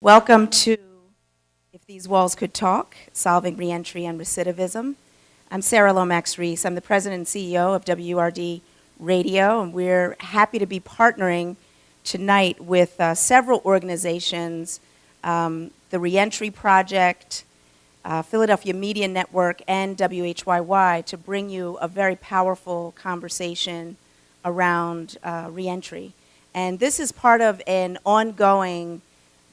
Welcome to If These Walls Could Talk, Solving Reentry and Recidivism. I'm Sarah Lomax-Reese. I'm the president and CEO of WURD Radio, and we're happy to be partnering tonight with several organizations, the Reentry Project, Philadelphia Media Network, and WHYY to bring you a very powerful conversation around reentry. And this is part of an ongoing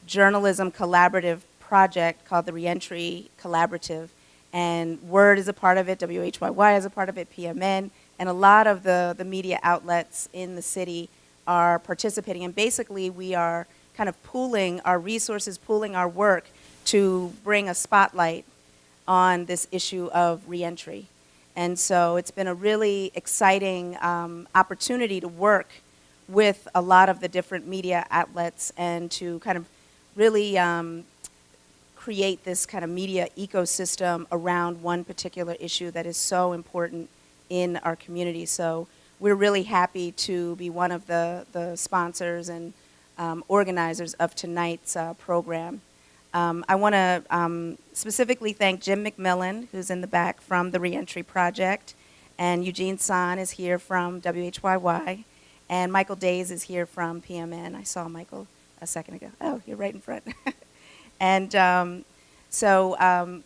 journalism collaborative project called the Reentry Collaborative. And WURD is a part of it, WHYY is a part of it, PMN, and a lot of the media outlets in the city are participating. And basically we are kind of pooling our resources, pooling our work to bring a spotlight on this issue of reentry. And so it's been a really exciting opportunity to work with a lot of the different media outlets and to kind of really create this kind of media ecosystem around one particular issue that is so important in our community. So we're really happy to be one of the sponsors and organizers of tonight's program. I want to specifically thank Jim McMillan, who's in the back from the Reentry Project, and Eugene San is here from WHYY, and Michael Days is here from PMN. I saw Michael a second ago. Oh, you're right in front. And so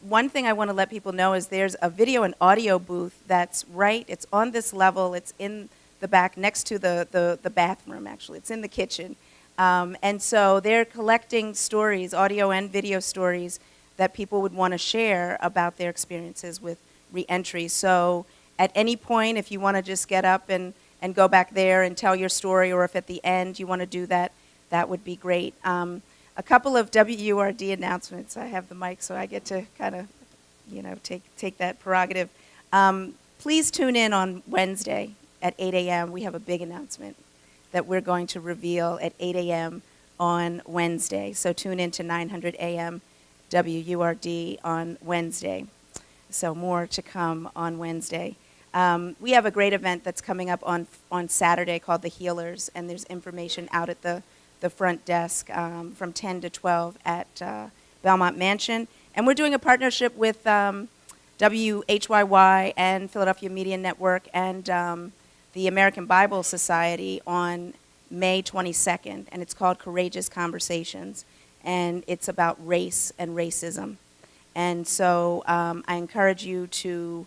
one thing I want to let people know is there's a video and audio booth that's it's on this level, it's in the back next to the bathroom, actually. It's in the kitchen. And so they're collecting stories, audio and video stories, that people would want to share about their experiences with reentry. So at any point, if you want to just get up and go back there and tell your story, or if at the end you want to do that, that would be great. A couple of WURD announcements. I have the mic, so I get to kind of, take that prerogative. Please tune in on Wednesday at 8 a.m. We have a big announcement that we're going to reveal at 8 a.m. on Wednesday. So tune in to 900 a.m. WURD on Wednesday. So more to come on Wednesday. We have a great event that's coming up on Saturday called The Healers, and there's information out at the front desk from 10 to 12 at Belmont Mansion. And we're doing a partnership with WHYY and Philadelphia Media Network and the American Bible Society on May 22nd, and it's called Courageous Conversations, and it's about race and racism. And so I encourage you to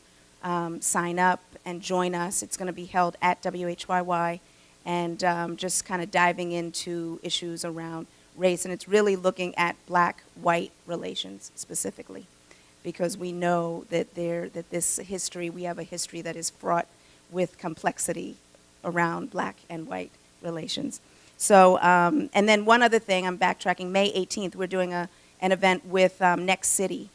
sign up and join us. It's going to be held at WHYY, and just kind of diving into issues around race. And it's really looking at black-white relations specifically, because we know that this history, we have a history that is fraught with complexity around black and white relations. So, and then one other thing, I'm backtracking, May 18th, we're doing an event with Next City,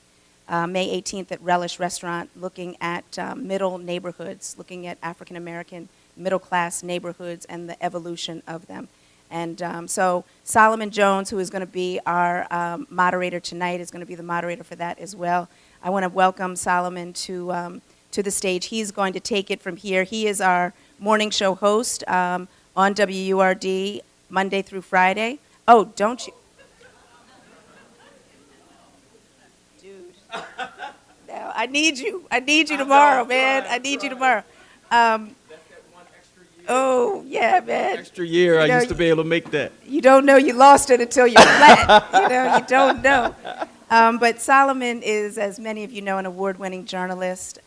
May 18th at Relish Restaurant, looking at middle neighborhoods, looking at African-American middle-class neighborhoods and the evolution of them. And so Solomon Jones, who is going to be our moderator tonight, is going to be the moderator for that as well. I want to welcome Solomon to the stage. He's going to take it from here. He is our morning show host on WURD Monday through Friday. Oh, don't you? Dude. No, I need you. I need you tomorrow, man. I need you tomorrow. Oh, yeah, man. Extra year, I used to be able to make that. You don't know you lost it until you're flat. You don't know. But Solomon is, as many of you know, an award-winning journalist.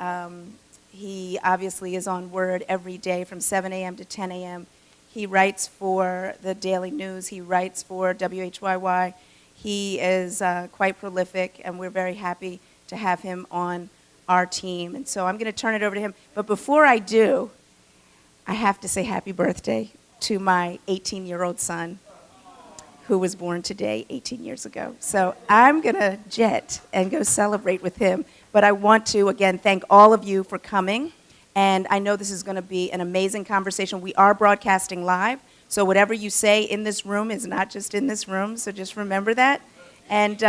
He obviously is on WURD every day from 7 a.m. to 10 a.m. He writes for the Daily News. He writes for WHYY. He is quite prolific, and we're very happy to have him on our team. And so I'm going to turn it over to him. But before I do, I have to say happy birthday to my 18-year-old son, who was born today, 18 years ago. So I'm going to jet and go celebrate with him. But I want to, again, thank all of you for coming. And I know this is going to be an amazing conversation. We are broadcasting live, so whatever you say in this room is not just in this room, so just remember that. And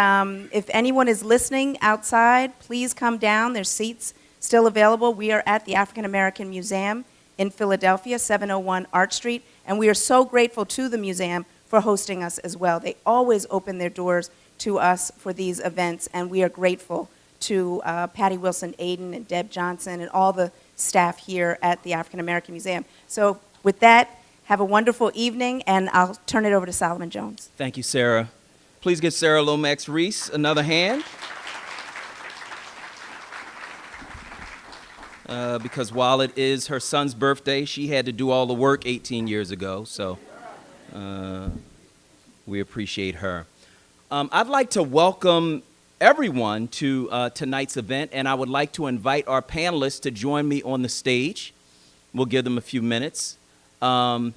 if anyone is listening outside, please come down. There's seats still available. We are at the African American Museum in Philadelphia, 701 Arch Street, and we are so grateful to the museum for hosting us as well. They always open their doors to us for these events, and we are grateful to Patty Wilson-Aiden and Deb Johnson and all the staff here at the African American Museum. So with that, have a wonderful evening, and I'll turn it over to Solomon Jones. Thank you, Sarah. Please give Sarah Lomax-Reese another hand. Because while it is her son's birthday, she had to do all the work 18 years ago, so we appreciate her. I'd like to welcome everyone to tonight's event, and I would like to invite our panelists to join me on the stage. We'll give them a few minutes. And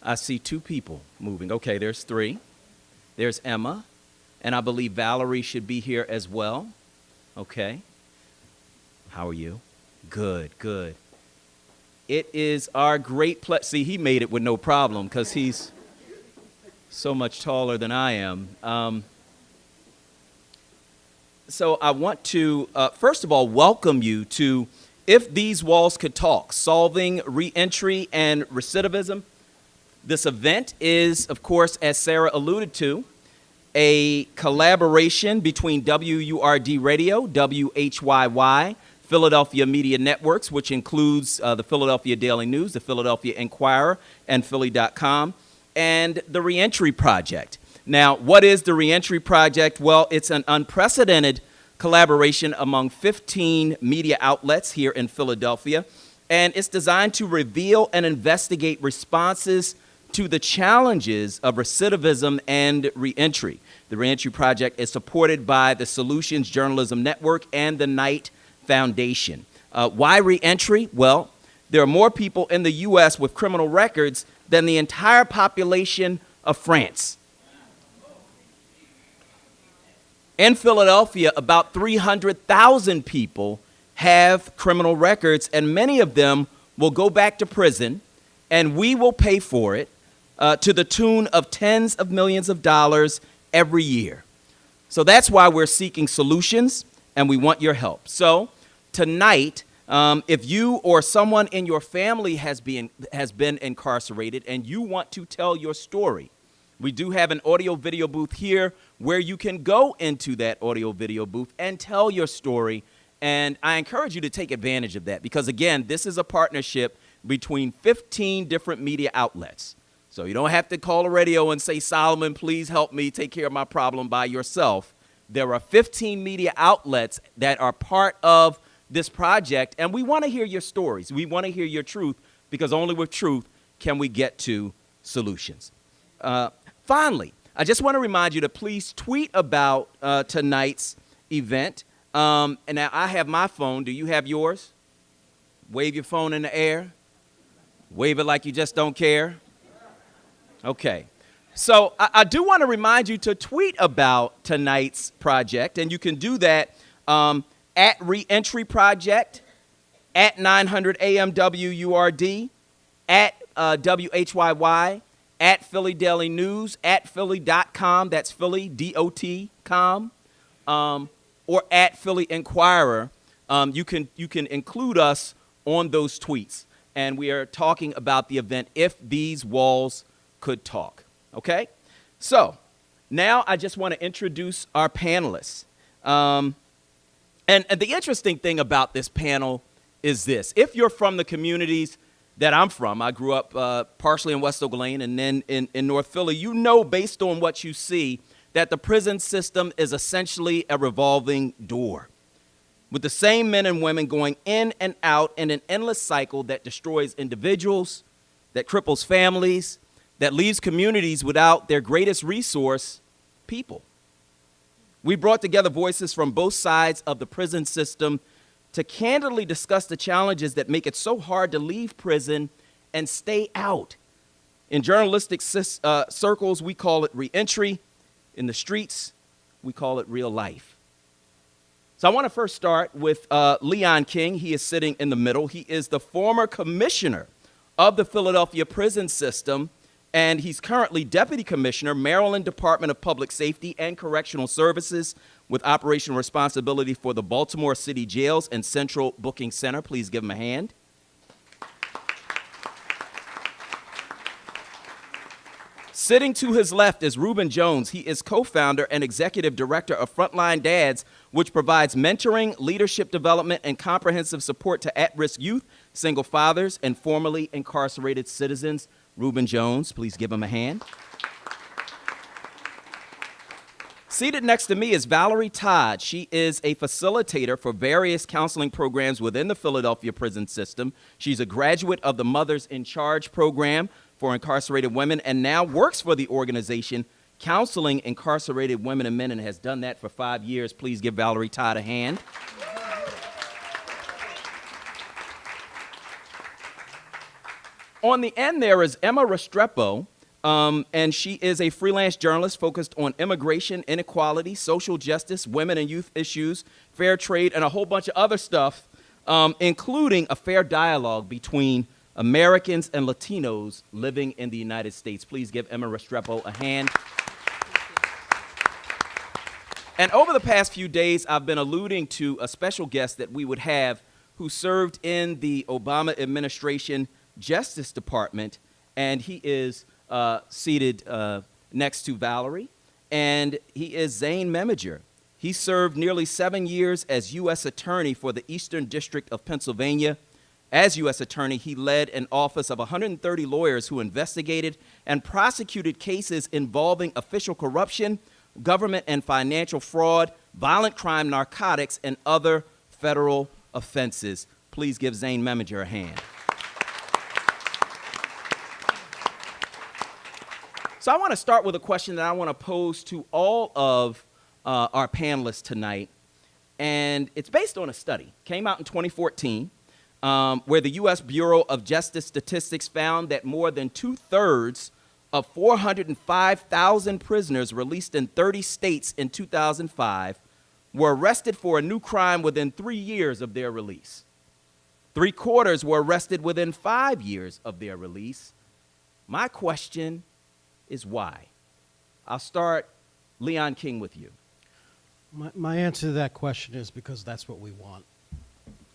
I see two people moving. Okay, there's three. There's Emma, and I believe Valerie should be here as well. Okay. How are you? Good, good. It is our great pleasure. See, he made it with no problem because he's so much taller than I am. So I want to, first of all, welcome you to If These Walls Could Talk, Solving Reentry and Recidivism. This event is, of course, as Sarah alluded to, a collaboration between WURD Radio, WHYY, Philadelphia Media Networks, which includes the Philadelphia Daily News, the Philadelphia Inquirer, and Philly.com, and the Reentry Project. Now, what is the Reentry Project? Well, it's an unprecedented collaboration among 15 media outlets here in Philadelphia, and it's designed to reveal and investigate responses to the challenges of recidivism and reentry. The Reentry Project is supported by the Solutions Journalism Network and the Knight Foundation. Why reentry? Well, there are more people in the U.S. with criminal records than the entire population of France. In Philadelphia, about 300,000 people have criminal records, and many of them will go back to prison, and we will pay for it to the tune of tens of millions of dollars every year. So that's why we're seeking solutions, and we want your help. So tonight, if you or someone in your family has been incarcerated and you want to tell your story, we do have an audio-video booth here where you can go into that audio-video booth and tell your story. And I encourage you to take advantage of that because, again, this is a partnership between 15 different media outlets. So you don't have to call a radio and say, Solomon, please help me take care of my problem by yourself. There are 15 media outlets that are part of this project, and we want to hear your stories. We want to hear your truth because only with truth can we get to solutions. Finally, I just want to remind you to please tweet about tonight's event. And now I have my phone. Do you have yours? Wave your phone in the air. Wave it like you just don't care. Okay. So I do want to remind you to tweet about tonight's project, and you can do that at Reentry Project, at 900 AM WURD, at WHYY, at Philly Daily News, at Philly.com, that's Philly, D-O-T.com, or at Philly Inquirer. You can include us on those tweets, and we are talking about the event If These Walls Could Talk. Okay? So now I just want to introduce our panelists. And the interesting thing about this panel is this. If you're from the communities that I'm from, I grew up partially in West Oak Lane and then in North Philly, you know based on what you see that the prison system is essentially a revolving door with the same men and women going in and out in an endless cycle that destroys individuals, that cripples families, that leaves communities without their greatest resource, people. We brought together voices from both sides of the prison system to candidly discuss the challenges that make it so hard to leave prison and stay out. In journalistic circles, we call it reentry. In the streets, we call it real life. So I want to first start with Leon King. He is sitting in the middle. He is the former commissioner of the Philadelphia prison system, and he's currently Deputy Commissioner, Maryland Department of Public Safety and Correctional Services, with operational responsibility for the Baltimore City Jails and Central Booking Center. Please give him a hand. Sitting to his left is Reuben Jones. He is co-founder and executive director of Frontline Dads, which provides mentoring, leadership development, and comprehensive support to at-risk youth, single fathers, and formerly incarcerated citizens. Reuben Jones, please give him a hand. Seated next to me is Valerie Todd. She is a facilitator for various counseling programs within the Philadelphia prison system. She's a graduate of the Mothers in Charge program for incarcerated women and now works for the organization Counseling Incarcerated Women and Men and has done that for 5 years. Please give Valerie Todd a hand. On the end there is Emma Restrepo. And she is a freelance journalist focused on immigration, inequality, social justice, women and youth issues, fair trade, and a whole bunch of other stuff, including a fair dialogue between Americans and Latinos living in the United States. Please give Emma Restrepo a hand. And over the past few days, I've been alluding to a special guest that we would have who served in the Obama administration Justice Department, and he is seated next to Valerie, and he is Zane Meminger. He served nearly 7 years as U.S. Attorney for the Eastern District of Pennsylvania. As U.S. Attorney, he led an office of 130 lawyers who investigated and prosecuted cases involving official corruption, government and financial fraud, violent crime, narcotics, and other federal offenses. Please give Zane Meminger a hand. So I want to start with a question that I want to pose to all of our panelists tonight, and it's based on a study. Came out in 2014, where the U.S. Bureau of Justice Statistics found that more than 2/3 of 405,000 prisoners released in 30 states in 2005 were arrested for a new crime within 3 years of their release. 3/4 were arrested within 5 years of their release. My question is why? I'll start, Leon King, with you. My answer to that question is because that's what we want.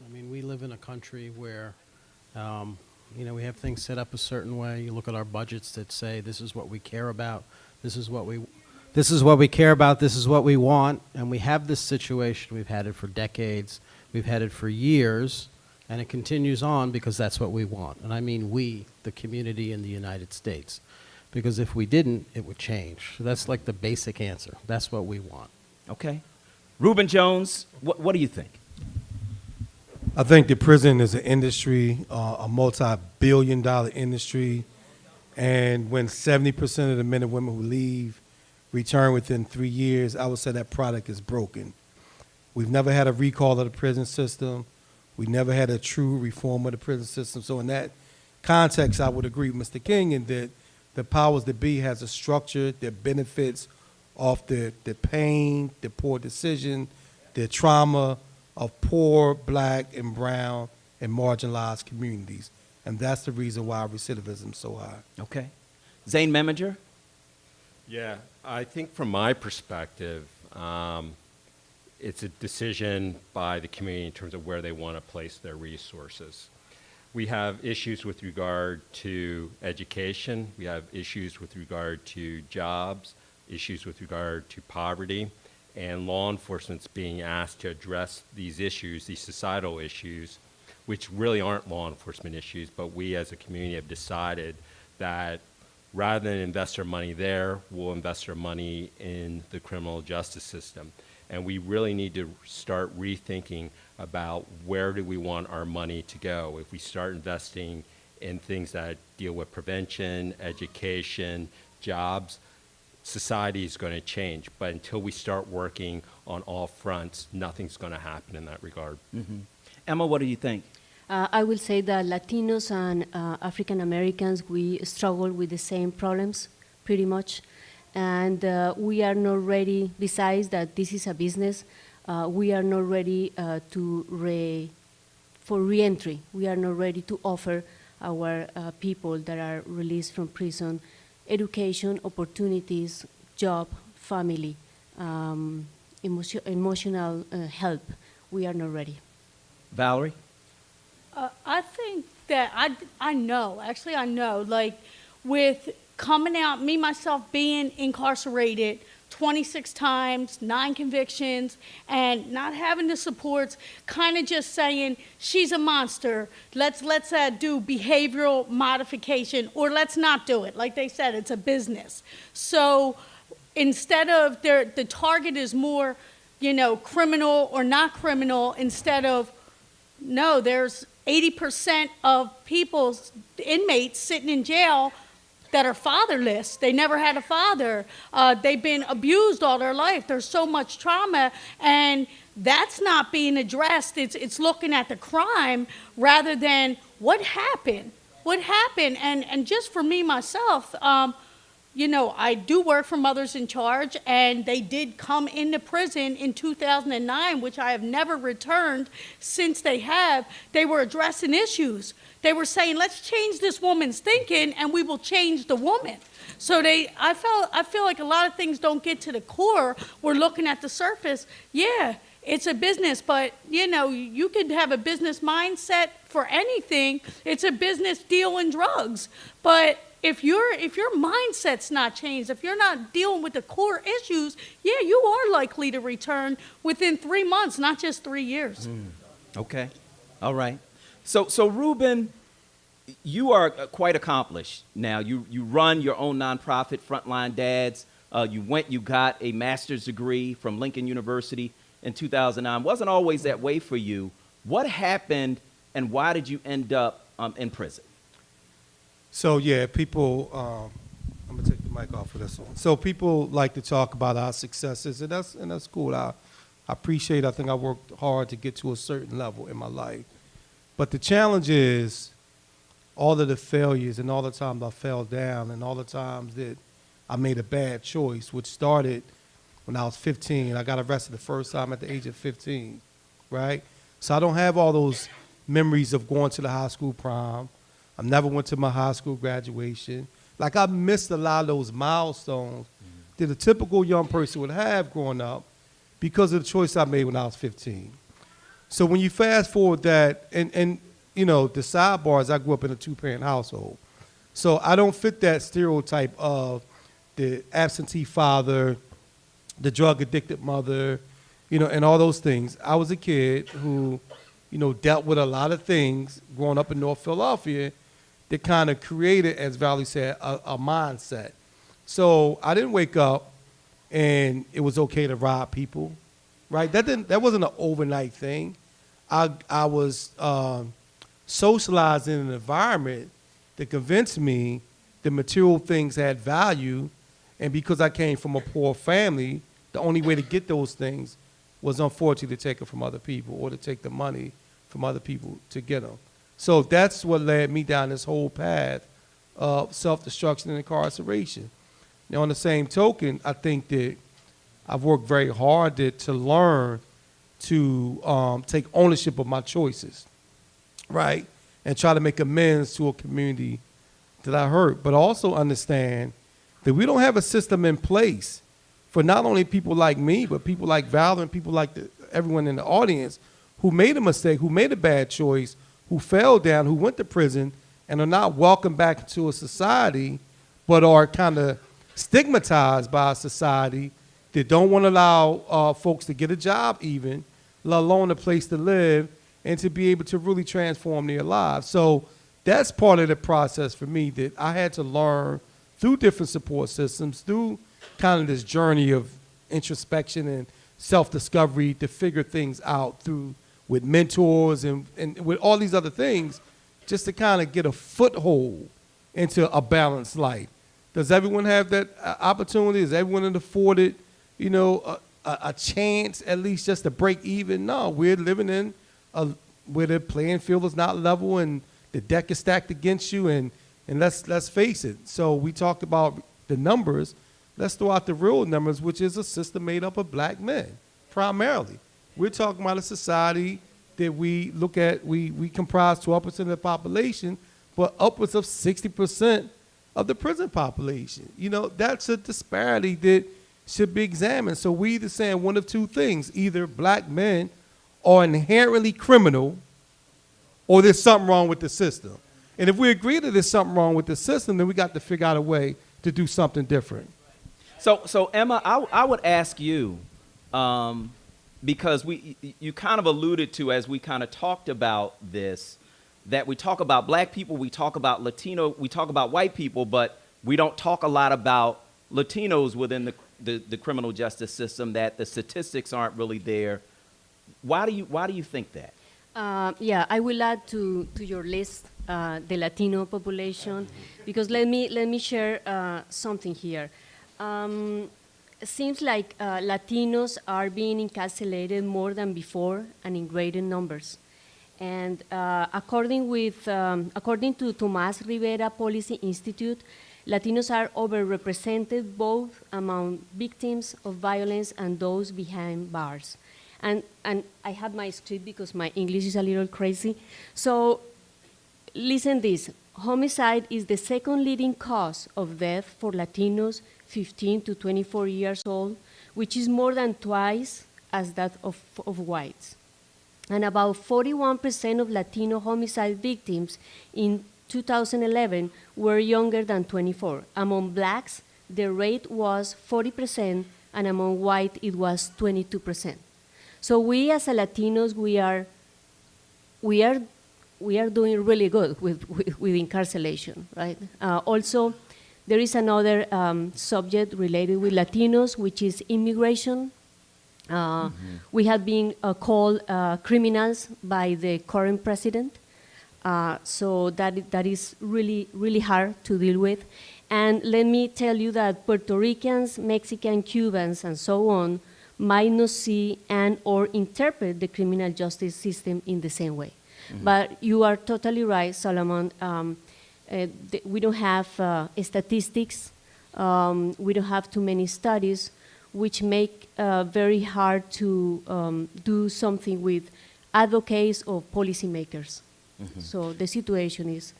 I mean, we live in a country where, we have things set up a certain way. You look at our budgets that say this is what we care about, this is what we care about, this is what we want, and we have this situation. We've had it for decades, we've had it for years, and it continues on because that's what we want. And I mean we, the community in the United States. Because if we didn't, it would change. So that's like the basic answer. That's what we want. Okay. Reuben Jones, what do you think? I think the prison is an industry, a multi-billion-dollar industry, and when 70% of the men and women who leave return within 3 years, I would say that product is broken. We've never had a recall of the prison system. We never had a true reform of the prison system. So in that context, I would agree with Mr. King in that the powers that be has a structure that benefits off the pain, the poor decision, the trauma of poor, black, and brown, and marginalized communities. And that's the reason why recidivism is so high. Okay. Zane Meminger? Yeah, I think from my perspective, it's a decision by the community in terms of where they want to place their resources. We have issues with regard to education. We have issues with regard to jobs, issues with regard to poverty, and law enforcement's being asked to address these issues, these societal issues, which really aren't law enforcement issues, but we as a community have decided that rather than invest our money there, we'll invest our money in the criminal justice system. And we really need to start rethinking about where do we want our money to go. If we start investing in things that deal with prevention, education, jobs, society is going to change. But until we start working on all fronts, nothing's going to happen in that regard. Mm-hmm. Emma, what do you think? I will say that Latinos and African Americans, we struggle with the same problems pretty much. And we are not ready, besides that this is a business, we are not ready for reentry. We are not ready to offer our people that are released from prison education, opportunities, job, family, emotional help. We are not ready. Valerie? I think that I know, like with coming out, me, myself being incarcerated 26 times, 9 convictions, and not having the supports, kind of just saying, she's a monster, let's do behavioral modification, or let's not do it. Like they said, it's a business. So instead of, the target is more, you know, criminal or not criminal, instead of, no, there's 80% of people, inmates sitting in jail that are fatherless. They never had a father. They've been abused all their life. There's so much trauma, and that's not being addressed. It's looking at the crime rather than what happened. What happened? And just for me, myself, you know, I do work for Mothers in Charge, and they did come into prison in 2009, which I have never returned since they have. They were addressing issues. They were saying, let's change this woman's thinking, and we will change the woman. So I feel like a lot of things don't get to the core. We're looking at the surface. Yeah, it's a business, but you know, you could have a business mindset for anything. It's a business deal in drugs. But if your mindset's not changed, if you're not dealing with the core issues, yeah, you are likely to return within 3 months, not just 3 years. Okay. All right. So Reuben, you are quite accomplished now. You run your own nonprofit, Frontline Dads. You got a master's degree from Lincoln University in 2009. Wasn't always that way for you. What happened, and why did you end up in prison? So yeah, people, I'm gonna take the mic off for this one. So people like to talk about our successes, and that's cool. I appreciate. I think I worked hard to get to a certain level in my life, but the challenge is all of the failures and all the times I fell down and all the times that I made a bad choice, which started when I was 15. I got arrested the first time at the age of 15, right? So I don't have all those memories of going to the high school prom. I never went to my high school graduation. Like, I missed a lot of those milestones that a typical young person would have growing up because of the choice I made when I was 15. So when you fast forward that, and you know, the sidebar is I grew up in a 2-parent household. So I don't fit that stereotype of the absentee father, the drug-addicted mother, you know, and all those things. I was a kid who, you know, dealt with a lot of things growing up in North Philadelphia that kind of created, as Valerie said, a mindset. So I didn't wake up and it was okay to rob people, right? That wasn't an overnight thing. I was socialized in an environment that convinced me that material things had value, and because I came from a poor family, the only way to get those things was unfortunately to take it from other people or to take the money from other people to get them. So that's what led me down this whole path of self-destruction and incarceration. Now, on the same token, I think that I've worked very hard to learn to take ownership of my choices, right? And try to make amends to a community that I hurt, but also understand that we don't have a system in place for not only people like me, but people like Valerie and people like everyone in the audience who made a mistake, who made a bad choice, who fell down, who went to prison, and are not welcomed back into a society, but are kind of stigmatized by a society that don't want to allow folks to get a job even, let alone a place to live, and to be able to really transform their lives. So that's part of the process for me that I had to learn through different support systems, through kind of this journey of introspection and self-discovery to figure things out with mentors and with all these other things, just to kind of get a foothold into a balanced life. Does everyone have that opportunity? Is everyone afforded, you know, a chance at least just to break even? No, we're living in where the playing field is not level and the deck is stacked against you. And let's face it. So we talked about the numbers. Let's throw out the real numbers, which is a system made up of black men, primarily. We're talking about a society that we look at, we comprise 12% of the population, but upwards of 60% of the prison population. You know, that's a disparity that should be examined. So we either saying one of two things: either black men are inherently criminal, or there's something wrong with the system. And if we agree that there's something wrong with the system, then we got to figure out a way to do something different. So Emma, I would ask you, because you kind of alluded to, as we kind of talked about this, that we talk about black people, we talk about Latino, we talk about white people, but we don't talk a lot about Latinos within the criminal justice system, that the statistics aren't really there. Why do you think that? Yeah, I will add to your list the Latino population, because let me share something here. It seems like Latinos are being incarcerated more than before and in greater numbers. And according to Tomás Rivera Policy Institute, Latinos are overrepresented both among victims of violence and those behind bars. And I have my script because my English is a little crazy. So listen this. Homicide is the second leading cause of death for Latinos 15 to 24 years old, which is more than twice as that of whites. And about 41% of Latino homicide victims in 2011 were younger than 24. Among blacks, the rate was 40%, and among white, it was 22%. So we as a Latinos, we are doing really good with incarceration, right? Also, there is another subject related with Latinos, which is immigration. We have been called criminals by the current president. So that is really, really hard to deal with. And let me tell you that Puerto Ricans, Mexican, Cubans, and so on might not see and or interpret the criminal justice system in the same way. But you are totally right, Solomon. We don't have statistics. We don't have too many studies, which make very hard to do something with advocates or policymakers. So the situation is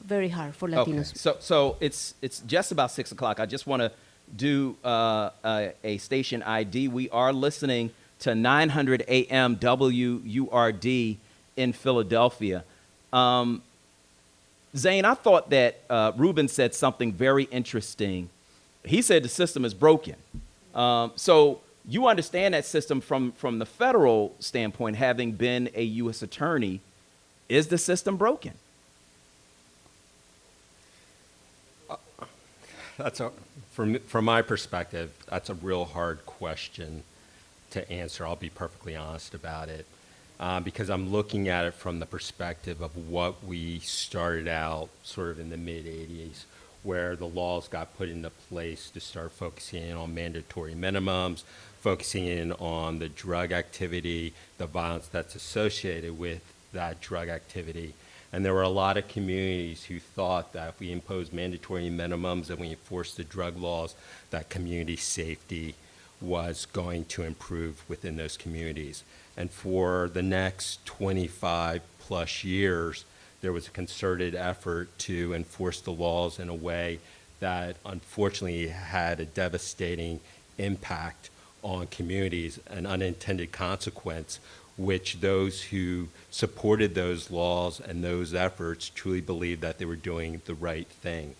very hard for Latinos. Okay. So it's just about 6 o'clock. I just want to do a station ID. We are listening to 900 AM WURD in Philadelphia. Zane, I thought that Reuben said something very interesting. He said the system is broken. So you understand that system from the federal standpoint, having been a U.S. attorney. Is the system broken? From my perspective, that's a real hard question to answer. I'll be perfectly honest about it, because I'm looking at it from the perspective of what we started out sort of in the mid-'80s, where the laws got put into place to start focusing in on mandatory minimums, focusing in on the drug activity, the violence that's associated with that drug activity. And there were a lot of communities who thought that if we imposed mandatory minimums and we enforced the drug laws, that community safety was going to improve within those communities. And for the next 25 plus years, there was a concerted effort to enforce the laws in a way that unfortunately had a devastating impact on communities, an unintended consequence, which those who supported those laws and those efforts truly believed that they were doing the right thing.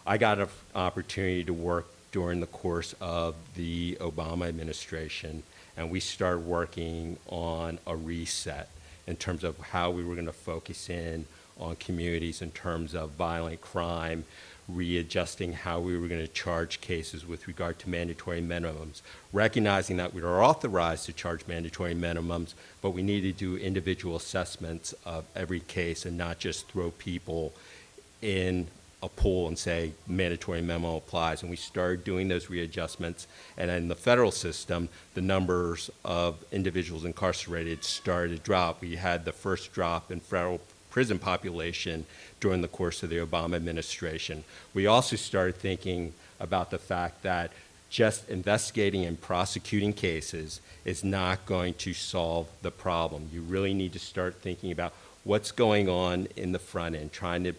I got an opportunity to work during the course of the Obama administration, and we started working on a reset in terms of how we were going to focus in on communities in terms of violent crime, readjusting how we were going to charge cases with regard to mandatory minimums, recognizing that we were authorized to charge mandatory minimums, but we needed to do individual assessments of every case and not just throw people in a pool and say mandatory minimum applies. And we started doing those readjustments. And in the federal system, the numbers of individuals incarcerated started to drop. We had the first drop in federal prison population during the course of the Obama administration. We also started thinking about the fact that just investigating and prosecuting cases is not going to solve the problem. You really need to start thinking about what's going on in the front end, trying to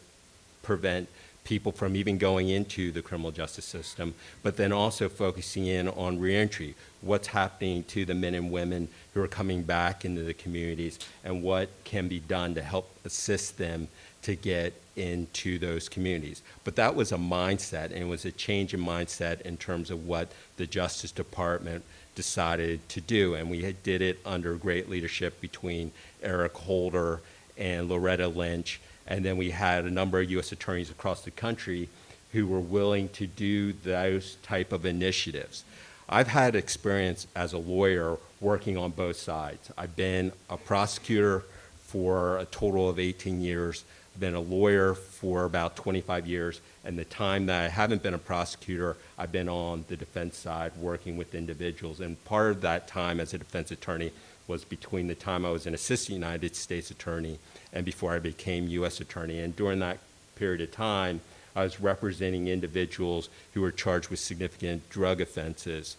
prevent people from even going into the criminal justice system, but then also focusing in on reentry, what's happening to the men and women who are coming back into the communities, and what can be done to help assist them to get into those communities. But that was a mindset, and it was a change in mindset in terms of what the Justice Department decided to do, and we did it under great leadership between Eric Holder and Loretta Lynch, and then we had a number of U.S. attorneys across the country who were willing to do those type of initiatives. I've had experience as a lawyer working on both sides. I've been a prosecutor for a total of 18 years, been a lawyer for about 25 years, and the time that I haven't been a prosecutor, I've been on the defense side working with individuals. And part of that time as a defense attorney was between the time I was an assistant United States attorney and before I became U.S. attorney. And during that period of time, I was representing individuals who were charged with significant drug offenses.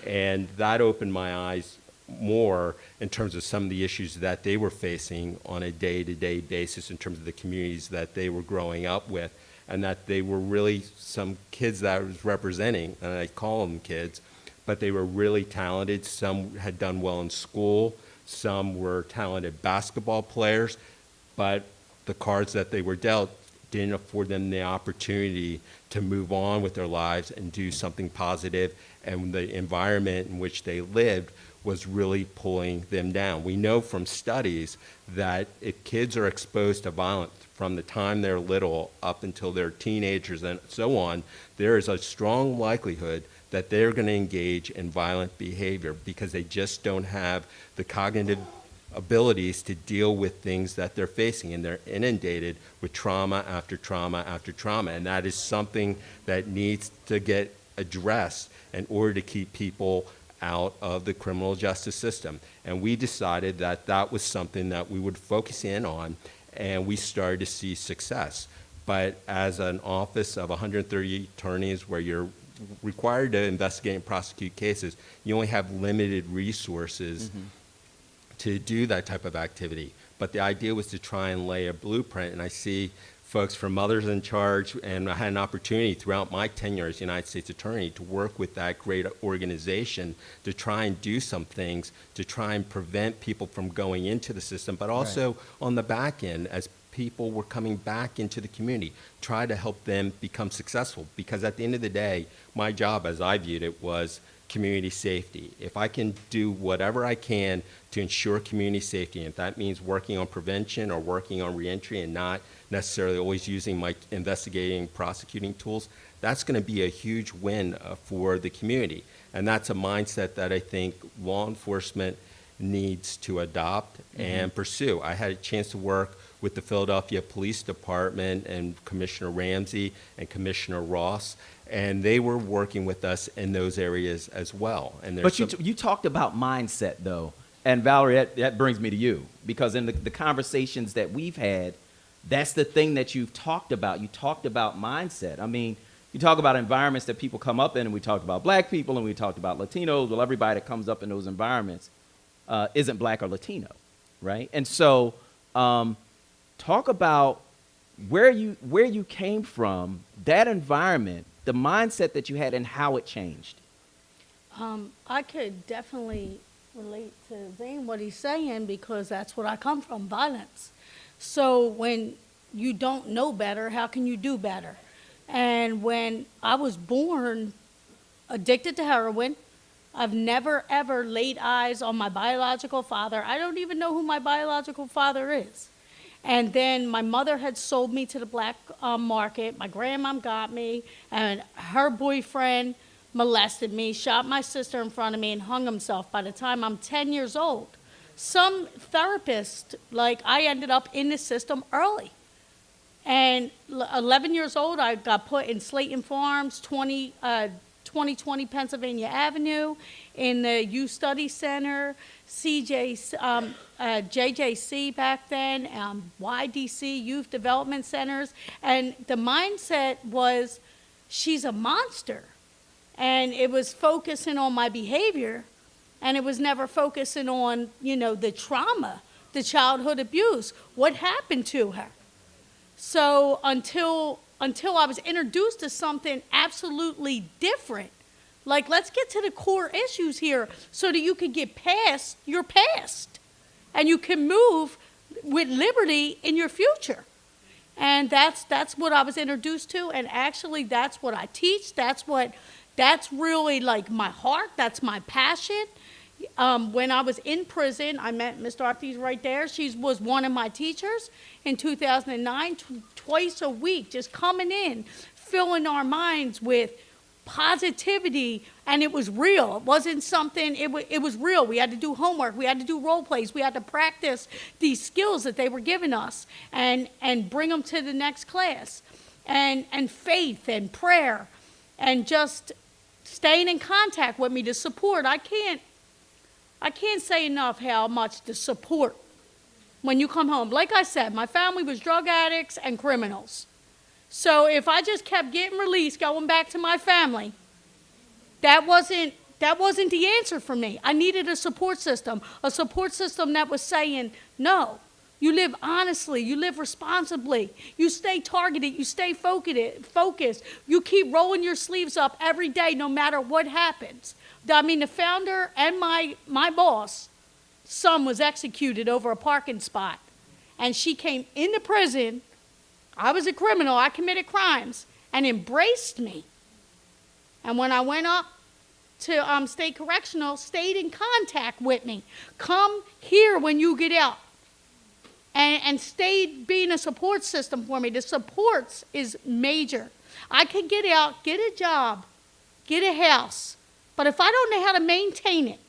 And that opened my eyes more in terms of some of the issues that they were facing on a day-to-day basis in terms of the communities that they were growing up with, and that they were really some kids that I was representing, and I call them kids, but they were really talented. Some had done well in school, some were talented basketball players, but the cards that they were dealt didn't afford them the opportunity to move on with their lives and do something positive, and the environment in which they lived was really pulling them down. We know from studies that if kids are exposed to violence from the time they're little up until they're teenagers and so on, there is a strong likelihood that they're going to engage in violent behavior because they just don't have the cognitive abilities to deal with things that they're facing, and they're inundated with trauma after trauma after trauma, and that is something that needs to get addressed in order to keep people out of the criminal justice system. And we decided that that was something that we would focus in on, and we started to see success. But as an office of 130 attorneys where you're required to investigate and prosecute cases, you only have limited resources to do that type of activity. But the idea was to try and lay a blueprint, and I see folks from Mothers in Charge, and I had an opportunity throughout my tenure as United States Attorney to work with that great organization to try and do some things to try and prevent people from going into the system, but also on the back end as people were coming back into the community, try to help them become successful. Because at the end of the day, my job as I viewed it was community safety. If I can do whatever I can to ensure community safety, and if that means working on prevention or working on reentry and not necessarily always using my investigating, prosecuting tools, that's going to be a huge win for the community. And that's a mindset that I think law enforcement needs to adopt and pursue. I had a chance to work with the Philadelphia Police Department and Commissioner Ramsey and Commissioner Ross, and they were working with us in those areas as well. And but you talked about mindset, though, and Valerie, that brings me to you, because in the conversations that we've had, that's the thing that you've talked about. You talked about mindset. I mean, you talk about environments that people come up in, and we talked about black people, and we talked about Latinos. Well, everybody that comes up in those environments isn't black or Latino, right? And so talk about where you came from, that environment, the mindset that you had, and how it changed. I could definitely relate to Zane, what he's saying, because that's what I come from, violence. So when you don't know better, how can you do better? And when I was born addicted to heroin, I've never, ever laid eyes on my biological father. I don't even know who my biological father is. And then my mother had sold me to the black market. My grandmom got me, and her boyfriend molested me, shot my sister in front of me, and hung himself by the time I'm 10 years old. Some therapist, like, I ended up in the system early. And 11 years old, I got put in Slayton Farms, 2020 Pennsylvania Avenue, in the Youth Study Center, JJC back then, YDC, Youth Development Centers. And the mindset was, she's a monster. And it was focusing on my behavior, and it was never focusing on, the trauma, the childhood abuse, what happened to her. So until until I was introduced to something absolutely different. Like, let's get to the core issues here so that you can get past your past and you can move with liberty in your future. And that's what I was introduced to, and actually that's what I teach. That's really like my heart. That's my passion. When I was in prison, I met Miss Dorothy's right there. She was one of my teachers in 2009, twice a week, just coming in, filling our minds with positivity, and it was real. It wasn't something, it was real. We had to do homework. We had to do role plays. We had to practice these skills that they were giving us and bring them to the next class. And faith and prayer and just staying in contact with me to support. I can't say enough how much the support when you come home. Like I said, my family was drug addicts and criminals. So if I just kept getting released, going back to my family, that wasn't the answer for me. I needed a support system that was saying, no, you live honestly, you live responsibly, you stay targeted, you stay focused, you keep rolling your sleeves up every day no matter what happens. I mean, the founder and my boss, son was executed over a parking spot, and she came into prison. I was a criminal. I committed crimes and embraced me. And when I went up to state correctional, stayed in contact with me. Come here when you get out. And stayed being a support system for me. The supports is major. I could get out, get a job, get a house. But if I don't know how to maintain it,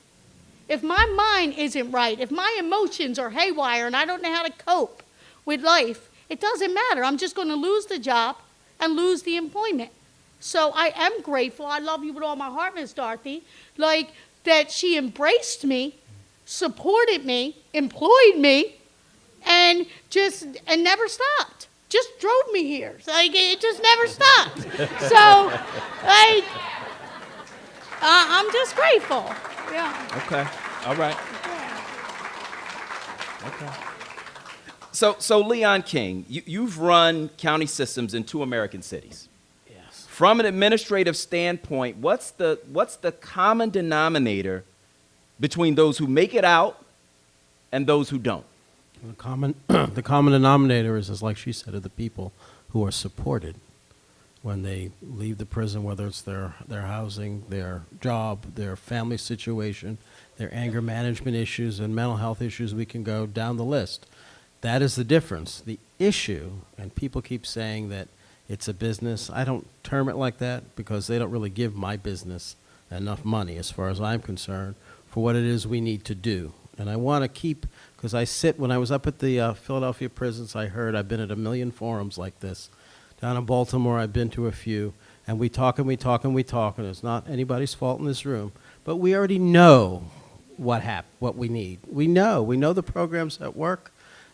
if my mind isn't right, if my emotions are haywire and I don't know how to cope with life, it doesn't matter. I'm just going to lose the job and lose the employment. So I am grateful. I love you with all my heart, Miss Dorothy. Like, that she embraced me, supported me, employed me, and never stopped. Just drove me here. Like, it just never stopped. So, like, I'm just grateful. Yeah. Okay. All right. Okay. So Leon King, you've run county systems in 2 American cities. Yes. From an administrative standpoint, what's the common denominator between those who make it out and those who don't? The common denominator is like she said, of the people who are supported when they leave the prison, whether it's their housing, their job, their family situation, their anger management issues and mental health issues. We can go down the list. That is the difference. The issue, and people keep saying that it's a business. I don't term it like that because they don't really give my business enough money, as far as I'm concerned, for what it is we need to do. And I want to keep, because when I was up at the Philadelphia prisons, I've been at 1 million forums like this. Down in Baltimore, I've been to a few, and we talk and we talk and we talk, and it's not anybody's fault in this room, but we already know what we need. We know the programs that work.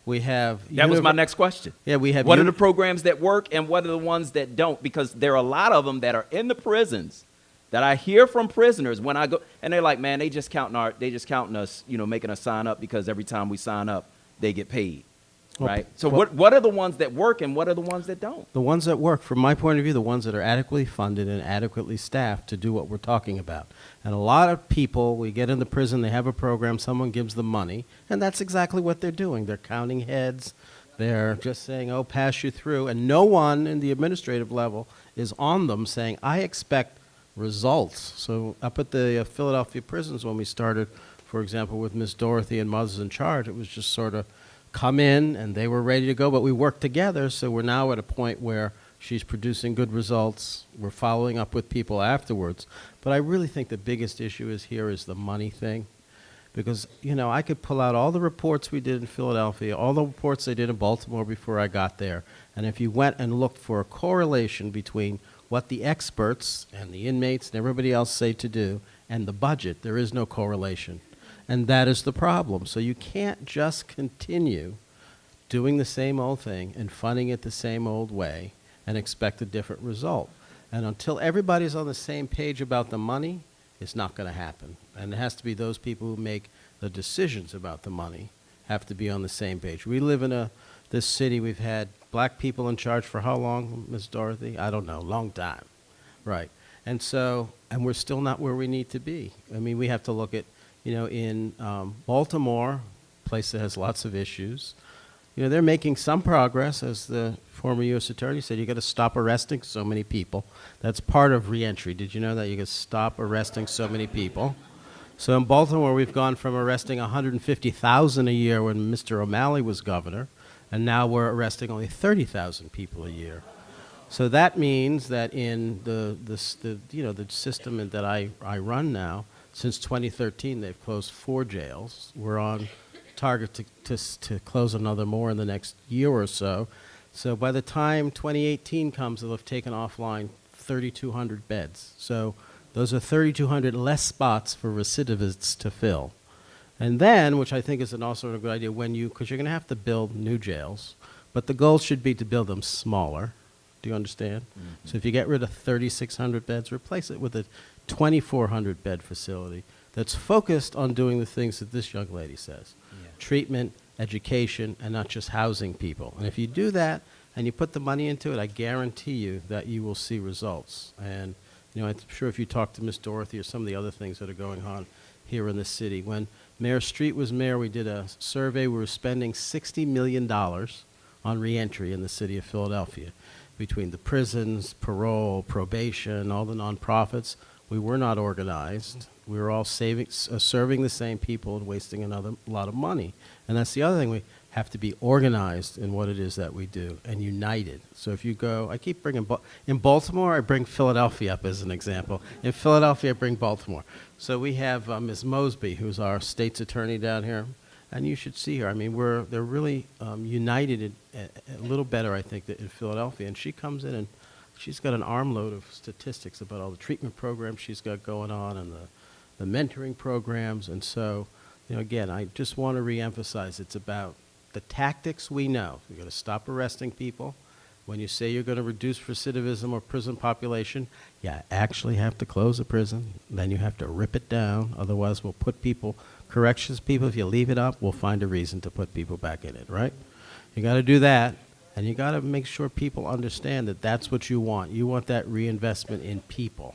We have that was my next question. Yeah, we have. What are the programs that work and what are the ones that don't? Because there are a lot of them that are in the prisons that I hear from prisoners when I go, and they're like, man, they just counting us, making us sign up because every time we sign up, they get paid, right? So what are the ones that work and what are the ones that don't? The ones that work, from my point of view, the ones that are adequately funded and adequately staffed to do what we're talking about. And a lot of people, we get in the prison, they have a program, someone gives them money, and that's exactly what they're doing. They're counting heads. They're just saying, oh, pass you through. And no one in the administrative level is on them saying, I expect results. So up at the Philadelphia prisons when we started, for example, with Miss Dorothy and Mothers in Charge, it was just sort of come in and they were ready to go, but we worked together. So we're now at a point where she's producing good results. We're following up with people afterwards. But I really think the biggest issue is the money thing. Because, I could pull out all the reports we did in Philadelphia, all the reports they did in Baltimore before I got there. And if you went and looked for a correlation between what the experts and the inmates and everybody else say to do and the budget, there is no correlation. And that is the problem. So you can't just continue doing the same old thing and funding it the same old way and expect a different result. And until everybody's on the same page about the money, it's not going to happen. And it has to be those people who make the decisions about the money have to be on the same page. We live in a this city, we've had black people in charge for how long, Ms. Dorothy? I don't know, long time. Right. And so, and we're still not where we need to be. I mean, we have to look at, in Baltimore, a place that has lots of issues, they're making some progress, as the former U.S. Attorney said. You got to stop arresting so many people. That's part of reentry. Did you know that you got to stop arresting so many people? So in Baltimore, we've gone from arresting 150,000 a year when Mr. O'Malley was governor, and now we're arresting only 30,000 people a year. So that means that in the system that I run now, since 2013, they've closed 4 jails. We're on target to close another more in the next year or so. So by the time 2018 comes, they'll have taken offline 3,200 beds. So those are 3,200 less spots for recidivists to fill. And then, which I think is also a good idea, because you're going to have to build new jails, but the goal should be to build them smaller. Do you understand? Mm-hmm. So if you get rid of 3,600 beds, replace it with a 2,400 bed facility that's focused on doing the things that this young lady says. Yeah. Treatment, education, and not just housing people. And if you do that and you put the money into it, I guarantee you that you will see results. And I'm sure if you talk to Ms. Dorothy or some of the other things that are going on here in the city. When Mayor Street was mayor, we did a survey. We were spending $60 million on reentry in the city of Philadelphia. Between the prisons, parole, probation, all the nonprofits, we were not organized. We were all serving the same people and wasting a lot of money. And that's the other thing. We have to be organized in what it is that we do and united. So if you go, I keep bringing, in Baltimore, I bring Philadelphia up as an example. In Philadelphia, I bring Baltimore. So we have Ms. Mosby, who's our state's attorney down here, and you should see her. I mean, they're really united a little better, I think, in Philadelphia. And she comes in and she's got an armload of statistics about all the treatment programs she's got going on and the mentoring programs. And so, again, I just want to reemphasize it's about the tactics we know. You've got to stop arresting people. When you say you're going to reduce recidivism or prison population, you actually have to close a prison. Then you have to rip it down. Otherwise, we'll put corrections people, if you leave it up, we'll find a reason to put people back in it, right? You got to do that, and you got to make sure people understand that that's what you want. You want that reinvestment in people.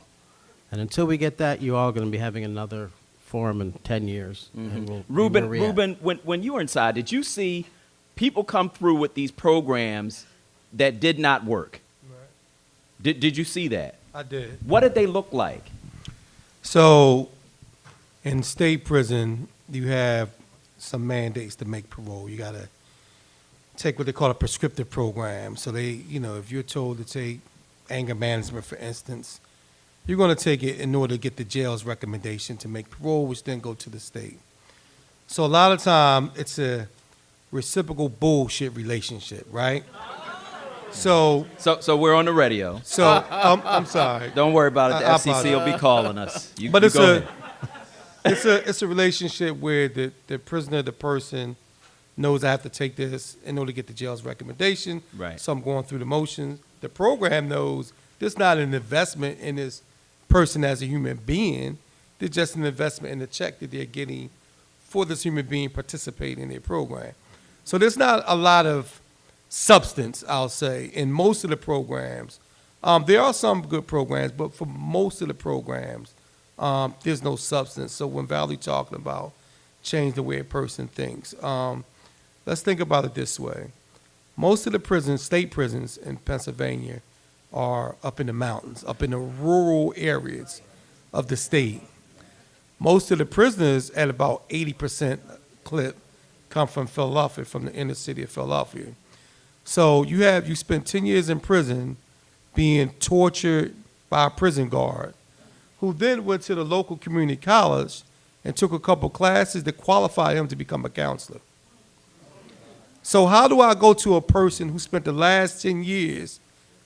And until we get that, you all are going to be having another forum in 10 years. Mm-hmm. And we'll Reuben, when you were inside, did you see people come through with these programs that did not work? Right. Did you see that? I did. What did they look like? So in state prison, you have some mandates to make parole. You got to take what they call a prescriptive program. So they, if you're told to take anger management, for instance, you're going to take it in order to get the jail's recommendation to make parole, which then go to the state. So a lot of time, it's a reciprocal bullshit relationship, right? So we're on the radio. So I'm sorry. Don't worry about it. The FCC will be calling us. But it's a relationship where the prisoner, the person, knows I have to take this in order to get the jail's recommendation. Right. So I'm going through the motions. The program knows this is not an investment in this person as a human being. They're just an investment in the check that they're getting for this human being participating in their program. So there's not a lot of substance, I'll say, in most of the programs. There are some good programs, but for most of the programs, there's no substance. So when Valerie talking about change the way a person thinks, let's think about it this way. Most of the prisons, state prisons in Pennsylvania, are up in the mountains, up in the rural areas of the state. Most of the prisoners at about 80% clip come from Philadelphia, from the inner city of Philadelphia. So you spend 10 years in prison being tortured by a prison guard who then went to the local community college and took a couple classes to qualify him to become a counselor. So how do I go to a person who spent the last 10 years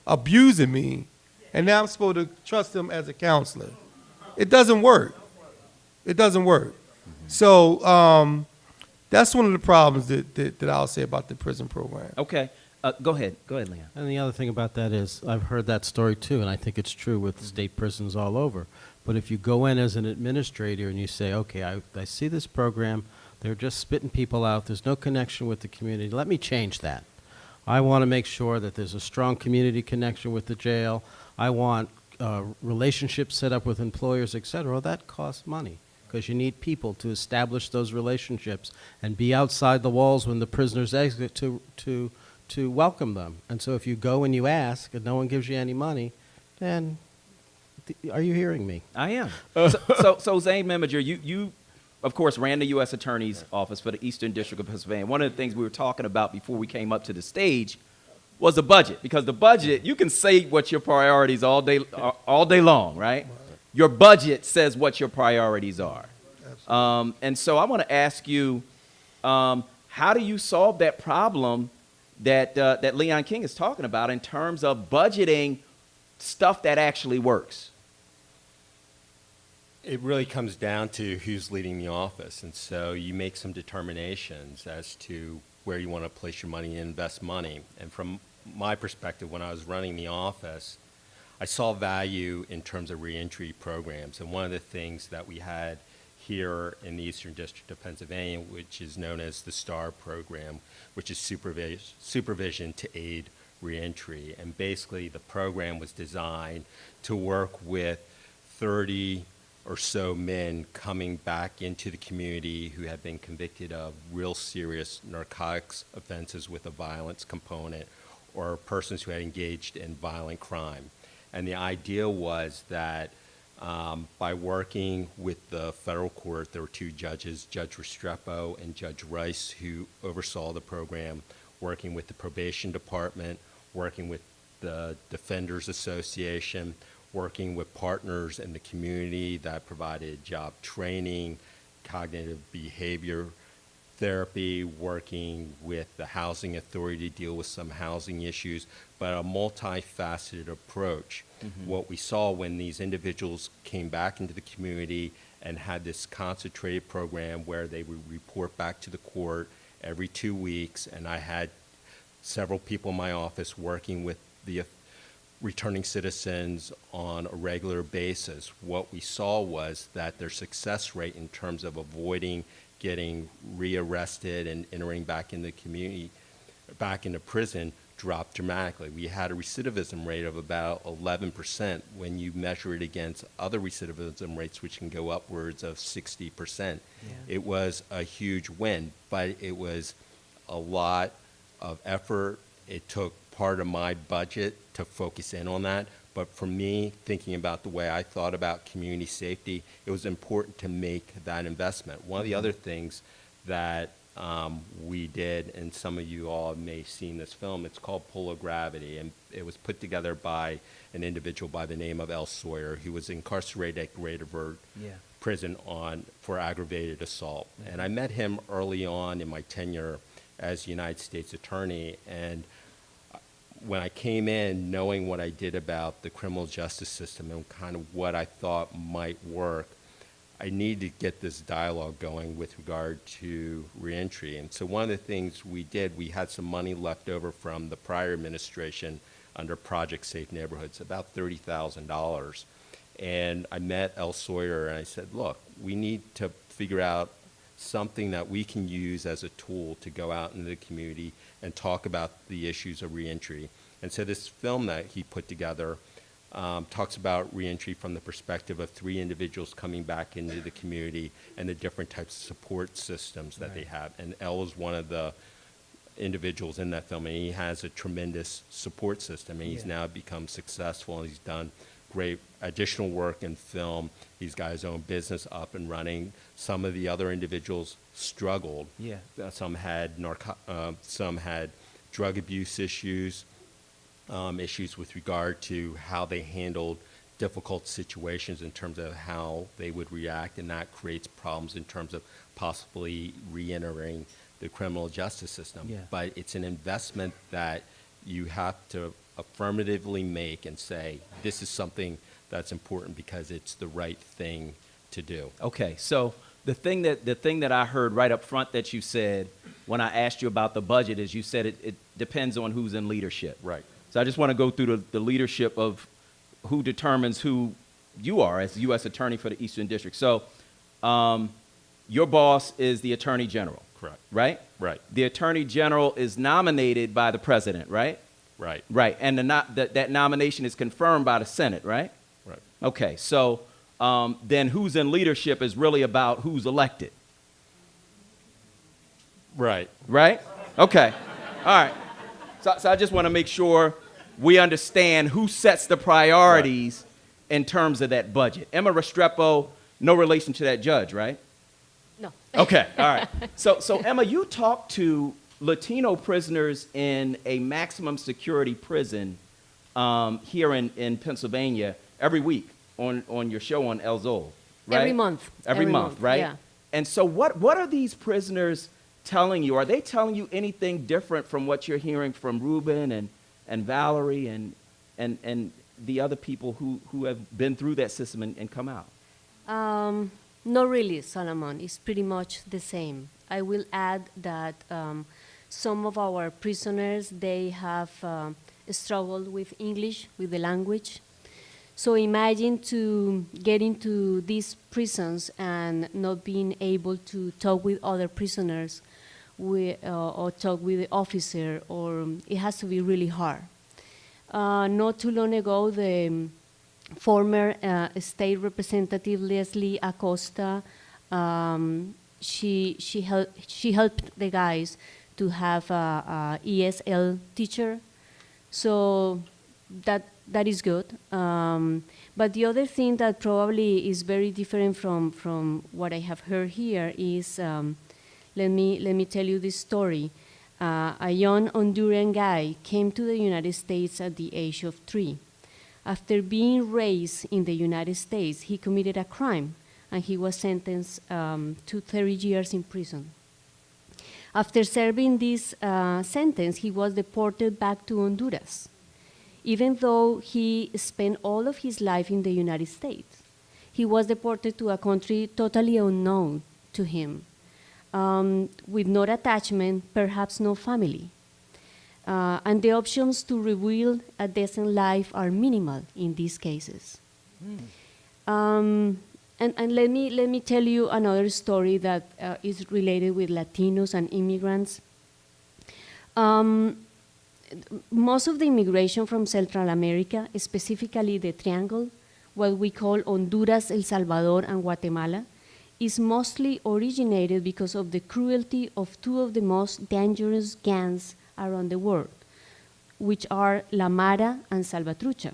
abusing me, and now I'm supposed to trust them as a counselor? It doesn't work. It doesn't work. So that's one of the problems that I'll say about the prison program. Okay. Go ahead, Leon. And the other thing about that is I've heard that story too, and I think it's true with state prisons all over. But if you go in as an administrator and you say, okay, I see this program, they're just spitting people out, there's no connection with the community, let me change that. I want to make sure that there's a strong community connection with the jail. I want relationships set up with employers, et cetera. That costs money because you need people to establish those relationships and be outside the walls when the prisoners exit to welcome them. And so if you go and you ask and no one gives you any money, then are you hearing me? I am. So Zane Meminger, you, of course, ran the U.S. Attorney's Office for the Eastern District of Pennsylvania. One of the things we were talking about before we came up to the stage was the budget, because the budget, you can say what your priorities all day long, right? Your budget says what your priorities are. And so I want to ask you, how do you solve that problem that Leon King is talking about in terms of budgeting stuff that actually works? It really comes down to who's leading the office. And so you make some determinations as to where you want to place your money and invest money. And from my perspective, when I was running the office, I saw value in terms of reentry programs. And one of the things that we had here in the Eastern District of Pennsylvania, which is known as the STAR program, which is supervision to aid reentry. And basically the program was designed to work with 30 or so men coming back into the community who had been convicted of real serious narcotics offenses with a violence component, or persons who had engaged in violent crime. And the idea was that by working with the federal court, there were two judges, Judge Restrepo and Judge Rice, who oversaw the program, working with the probation department, working with the Defenders Association, working with partners in the community that provided job training, cognitive behavior therapy, working with the housing authority to deal with some housing issues, but a multifaceted approach. Mm-hmm. What we saw when these individuals came back into the community and had this concentrated program where they would report back to the court every 2 weeks, and I had several people in my office working with the returning citizens on a regular basis. What we saw was that their success rate in terms of avoiding getting rearrested and entering back in the community, back into prison, dropped dramatically. We had a recidivism rate of about 11% when you measure it against other recidivism rates, which can go upwards of 60%. Yeah. It was a huge win, but it was a lot of effort. It took part of my budget to focus in on that. But for me, thinking about the way I thought about community safety, it was important to make that investment. One of the other things that we did, and some of you all may have seen this film, it's called Pull of Gravity, and it was put together by an individual by the name of L. Sawyer, who was incarcerated at Greater WURD prison for aggravated assault. Mm-hmm. And I met him early on in my tenure as United States Attorney, and when I came in, knowing what I did about the criminal justice system and kind of what I thought might work, I needed to get this dialogue going with regard to reentry. And so one of the things we did, we had some money left over from the prior administration under Project Safe Neighborhoods, about $30,000. And I met L. Sawyer and I said, look, we need to figure out something that we can use as a tool to go out into the community and talk about the issues of reentry. And so this film that he put together talks about reentry from the perspective of 3 individuals coming back into the community and the different types of support systems that they have. And L is one of the individuals in that film, and he has a tremendous support system, and he's now become successful, and he's done great additional work in film. He's got his own business up and running. Some of the other individuals struggled. Yeah. Some had drug abuse issues, issues with regard to how they handled difficult situations in terms of how they would react, and that creates problems in terms of possibly re-entering the criminal justice system. Yeah. But it's an investment that you have to affirmatively make and say, this is something that's important because it's the right thing to do. Okay, so the thing that I heard right up front that you said when I asked you about the budget is you said it depends on who's in leadership. Right. So I just want to go through the leadership of who determines who you are as U.S. Attorney for the Eastern District. So your boss is the Attorney General, Correct. right? Right. The Attorney General is nominated by the President, right? Right. Right, and that nomination is confirmed by the Senate, right? Right. Okay, so then who's in leadership is really about who's elected, Right. right? Okay, all right. So I just want to make sure we understand who sets the priorities in terms of that budget. Emma Restrepo, no relation to that judge, right? No. Okay, all right. So Emma, you talk to Latino prisoners in a maximum security prison here in Pennsylvania every week on your show on El Zol, right? Every month. Every month, right? Yeah. And so what are these prisoners telling you? Are they telling you anything different from what you're hearing from Reuben and Valerie and the other people who have been through that system and come out? Not really, Solomon. It's pretty much the same. I will add that some of our prisoners, they have struggled with English, with the language. So imagine to get into these prisons and not being able to talk with other prisoners or talk with the officer, or it has to be really hard. Not too long ago, the former state representative Leslie Acosta, she helped the guys to have a ESL teacher, so that is good. But the other thing that probably is very different from what I have heard here is, let me tell you this story. A young Honduran guy came to the United States at the age of 3. After being raised in the United States, he committed a crime, and he was sentenced to 30 years in prison. After serving this sentence, he was deported back to Honduras, even though he spent all of his life in the United States. He was deported to a country totally unknown to him, with no attachment, perhaps no family. And the options to rebuild a decent life are minimal in these cases. And let me tell you another story that is related with Latinos and immigrants. Most of the immigration from Central America, specifically the Triangle, what we call Honduras, El Salvador, and Guatemala, is mostly originated because of the cruelty of two of the most dangerous gangs around the world, which are La Mara and Salvatrucha.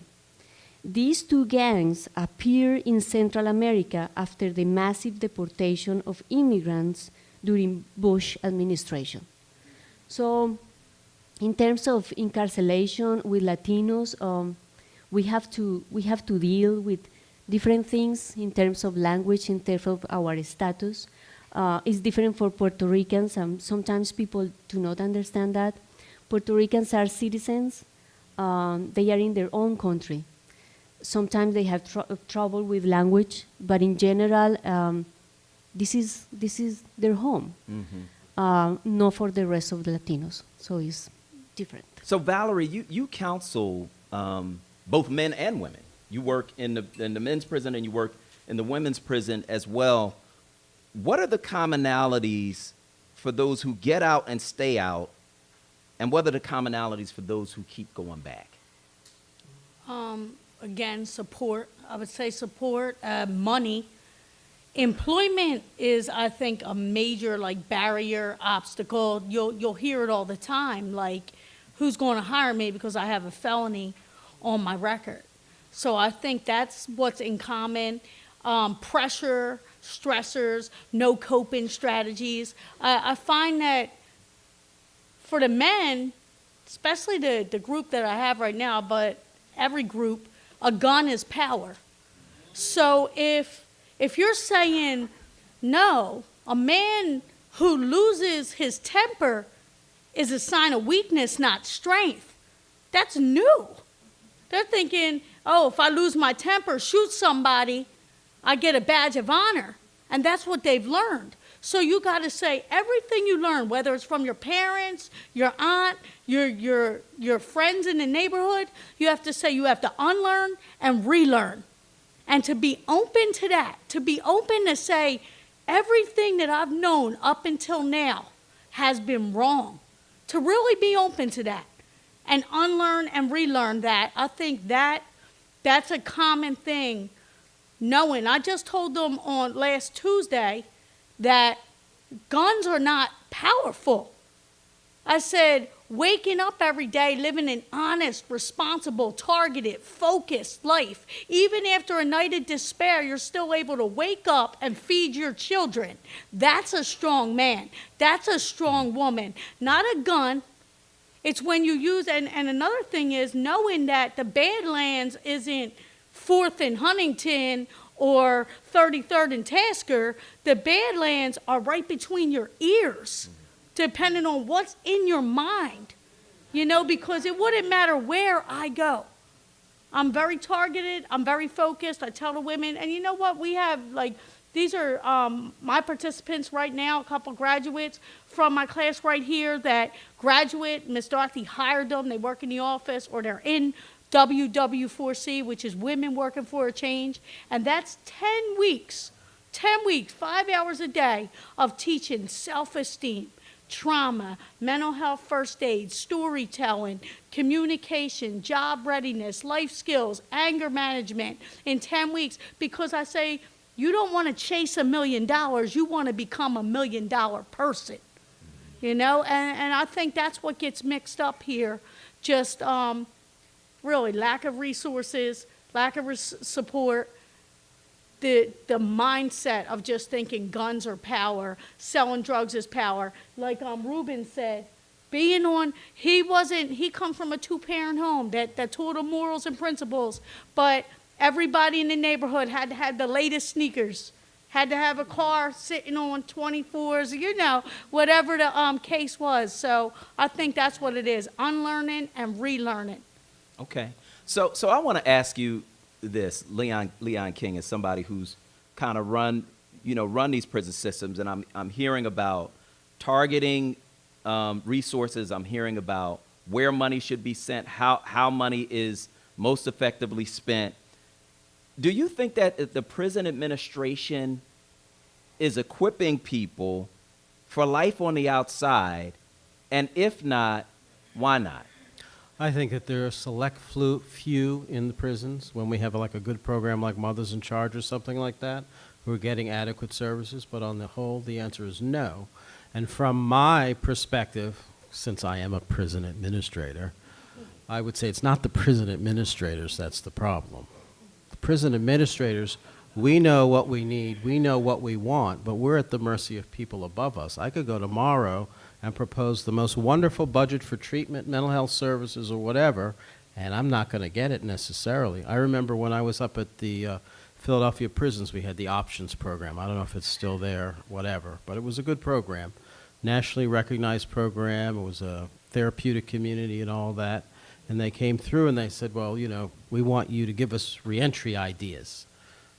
These two gangs appeared in Central America after the massive deportation of immigrants during Bush administration. So in terms of incarceration with Latinos, we have to deal with different things in terms of language, in terms of our status. It's different for Puerto Ricans, and sometimes people do not understand that. Puerto Ricans are citizens. They are in their own country. Sometimes they have trouble with language, but in general, this is their home. Not for the rest of the Latinos, so it's different. So Valerie, you counsel both men and women. You work in the men's prison and you work in the women's prison as well. What are the commonalities for those who get out and stay out, and what are the commonalities for those who keep going back? Again, support. I would say support, money. Employment is, I think, a major barrier, obstacle. You'll hear it all the time, like, who's going to hire me because I have a felony on my record? So I think that's what's in common. Pressure, stressors, no coping strategies. I find that for the men, especially the group that I have right now, but every group, a gun is power. So if you're saying no, a man who loses his temper is a sign of weakness, not strength, that's new. They're thinking, oh, if I lose my temper, shoot somebody, I get a badge of honor. And that's what they've learned. So you got to say everything you learn, whether it's from your parents, your aunt, your friends in the neighborhood, you have to say you have to unlearn and relearn. And to be open to that, to be open to say everything that I've known up until now has been wrong. To really be open to that and unlearn and relearn that, I think that's a common thing. Knowing, I just told them on last Tuesday that guns are not powerful. I said, waking up every day, living an honest, responsible, targeted, focused life. Even after a night of despair, you're still able to wake up and feed your children. That's a strong man. That's a strong woman. Not a gun. It's when you use, and another thing is knowing that the Badlands isn't 4th and Huntington or 33rd and Tasker. The Badlands are right between your ears, depending on what's in your mind, because it wouldn't matter where I go. I'm very targeted. I'm very focused. I tell the women, and you know what? We have, these are my participants right now, a couple graduates from my class right here that graduate. Miss Dorothy hired them. They work in the office, or they're in WW4C, which is Women Working for a Change. And that's 10 weeks, 5 hours a day of teaching self-esteem, trauma, mental health first aid, storytelling, communication, job readiness, life skills, anger management in 10 weeks. Because I say, you don't want to chase $1 million, you want to become $1 million person. And I think that's what gets mixed up here. Just really lack of resources, lack of support, the mindset of just thinking guns are power, selling drugs is power. Like Reuben said, he come from a 2-parent home that taught him morals and principles, but everybody in the neighborhood had to have the latest sneakers, had to have a car sitting on 24s, whatever the case was. So I think that's what it is, unlearning and relearning. Okay. So I want to ask you this, Leon King, as somebody who's kind of run these prison systems, and I'm hearing about targeting resources. I'm hearing about where money should be sent, how money is most effectively spent. Do you think that the prison administration is equipping people for life on the outside? And if not, why not? I think that there are a select few in the prisons when we have a good program like Mothers in Charge or something like that who are getting adequate services, but on the whole, the answer is no. And from my perspective, since I am a prison administrator, I would say it's not the prison administrators that's the problem. The prison administrators, we know what we need, we know what we want, but we're at the mercy of people above us. I could go tomorrow and propose the most wonderful budget for treatment, mental health services, or whatever, and I'm not going to get it necessarily. I remember when I was up at the Philadelphia prisons, we had the options program. I don't know if it's still there, whatever, but it was a good program. Nationally recognized program. It was a therapeutic community and all that. And they came through and they said, well, we want you to give us reentry ideas.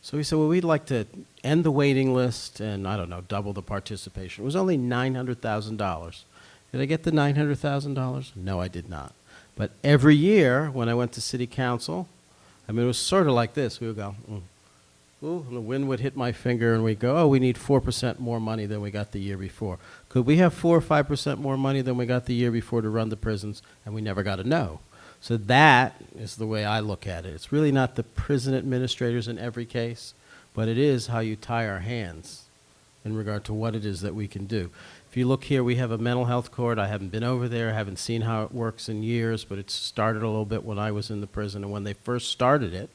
So we said, well, we'd like to end the waiting list and, I don't know, double the participation. It was only $900,000. Did I get the $900,000? No, I did not. But every year when I went to city council, it was sort of like this. We would go, ooh, and the wind would hit my finger and we'd go, oh, we need 4% more money than we got the year before. Could we have 4 or 5% more money than we got the year before to run the prisons? And we never got a no. So that is the way I look at it. It's really not the prison administrators in every case, but it is how you tie our hands in regard to what it is that we can do. If you look here, we have a mental health court. I haven't been over there. I haven't seen how it works in years, but it started a little bit when I was in the prison. And when they first started it,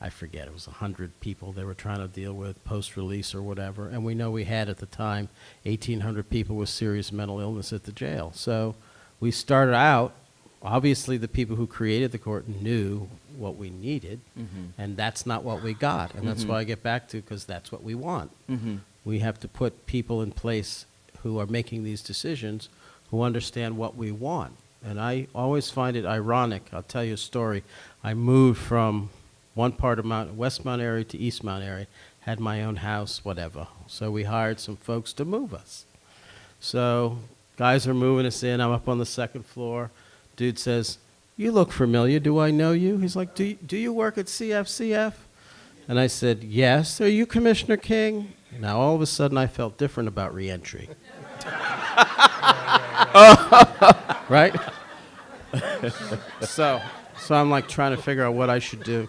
I forget, it was 100 people they were trying to deal with post-release or whatever. And we know we had at the time 1,800 people with serious mental illness at the jail. So we started out. Obviously, the people who created the court knew what we needed, and that's not what we got. And that's why I get back to, because that's what we want. We have to put people in place who are making these decisions who understand what we want. And I always find it ironic. I'll tell you a story. I moved from one part of West Mount area to East Mount area, had my own house, whatever. So we hired some folks to move us. So guys are moving us in. I'm up on the second floor. Dude says, you look familiar. Do I know you? He's like, do you work at CFCF? And I said, yes. Are you Commissioner King? Now, all of a sudden, I felt different about reentry. Right? So I'm like trying to figure out what I should do.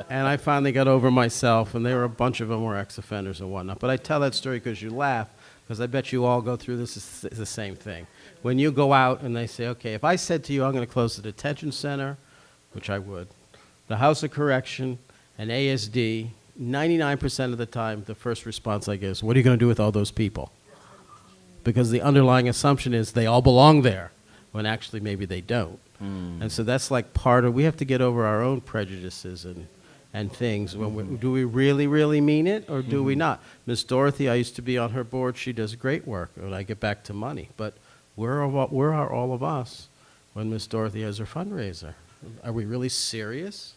And I finally got over myself, and a bunch of them were ex-offenders and whatnot. But I tell that story because you laugh, because I bet you all go through this is the same thing. When you go out and they say, okay, if I said to you I'm going to close the detention center, which I would, the House of Correction, and ASD, 99% of the time the first response I get is, what are you going to do with all those people? Because the underlying assumption is they all belong there, when actually maybe they don't. And so that's like we have to get over our own prejudices and things. Do we really, really mean it, or do we not? Miss Dorothy, I used to be on her board. She does great work when I get back to money. But where are all of us when Miss Dorothy has her fundraiser? Are we really serious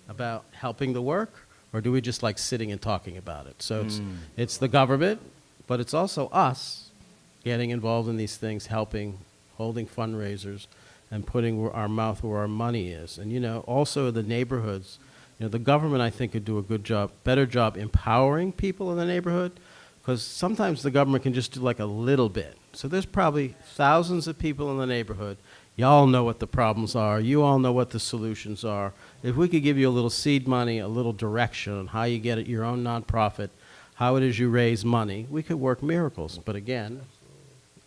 about helping the work, or do we just like sitting and talking about it? So it's the government, but it's also us getting involved in these things, helping, holding fundraisers, and putting our mouth where our money is. And, also the neighborhoods, the government, I think, could do a better job empowering people in the neighborhood, because sometimes the government can just do like a little bit. So there's probably thousands of people in the neighborhood. Y'all know what the problems are. You all know what the solutions are. If we could give you a little seed money, a little direction on how you get it, your own nonprofit, how it is you raise money, we could work miracles. But again,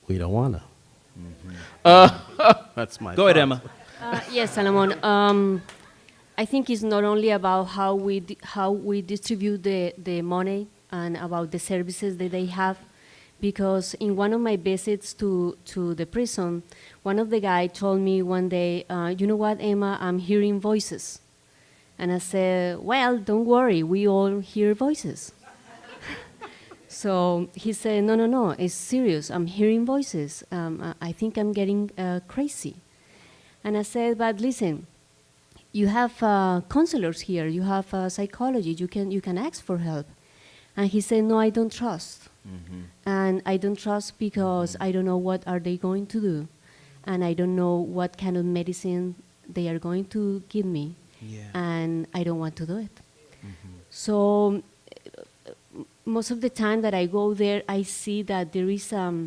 we don't want to. That's my Go ahead, thought. Emma. Yes, Salomon. I think it's not only about how we distribute the money and about the services that they have, because in one of my visits to the prison, one of the guys told me one day, you know what, Emma, I'm hearing voices. And I said, well, don't worry, we all hear voices. So he said, no, it's serious. I'm hearing voices. I think I'm getting crazy. And I said, but listen, you have counselors here. You have psychology. You can ask for help. And he said, no, I don't trust. And I don't trust because I don't know what are they going to do. And I don't know what kind of medicine they are going to give me. Yeah. And I don't want to do it. So most of the time that I go there, I see that there is a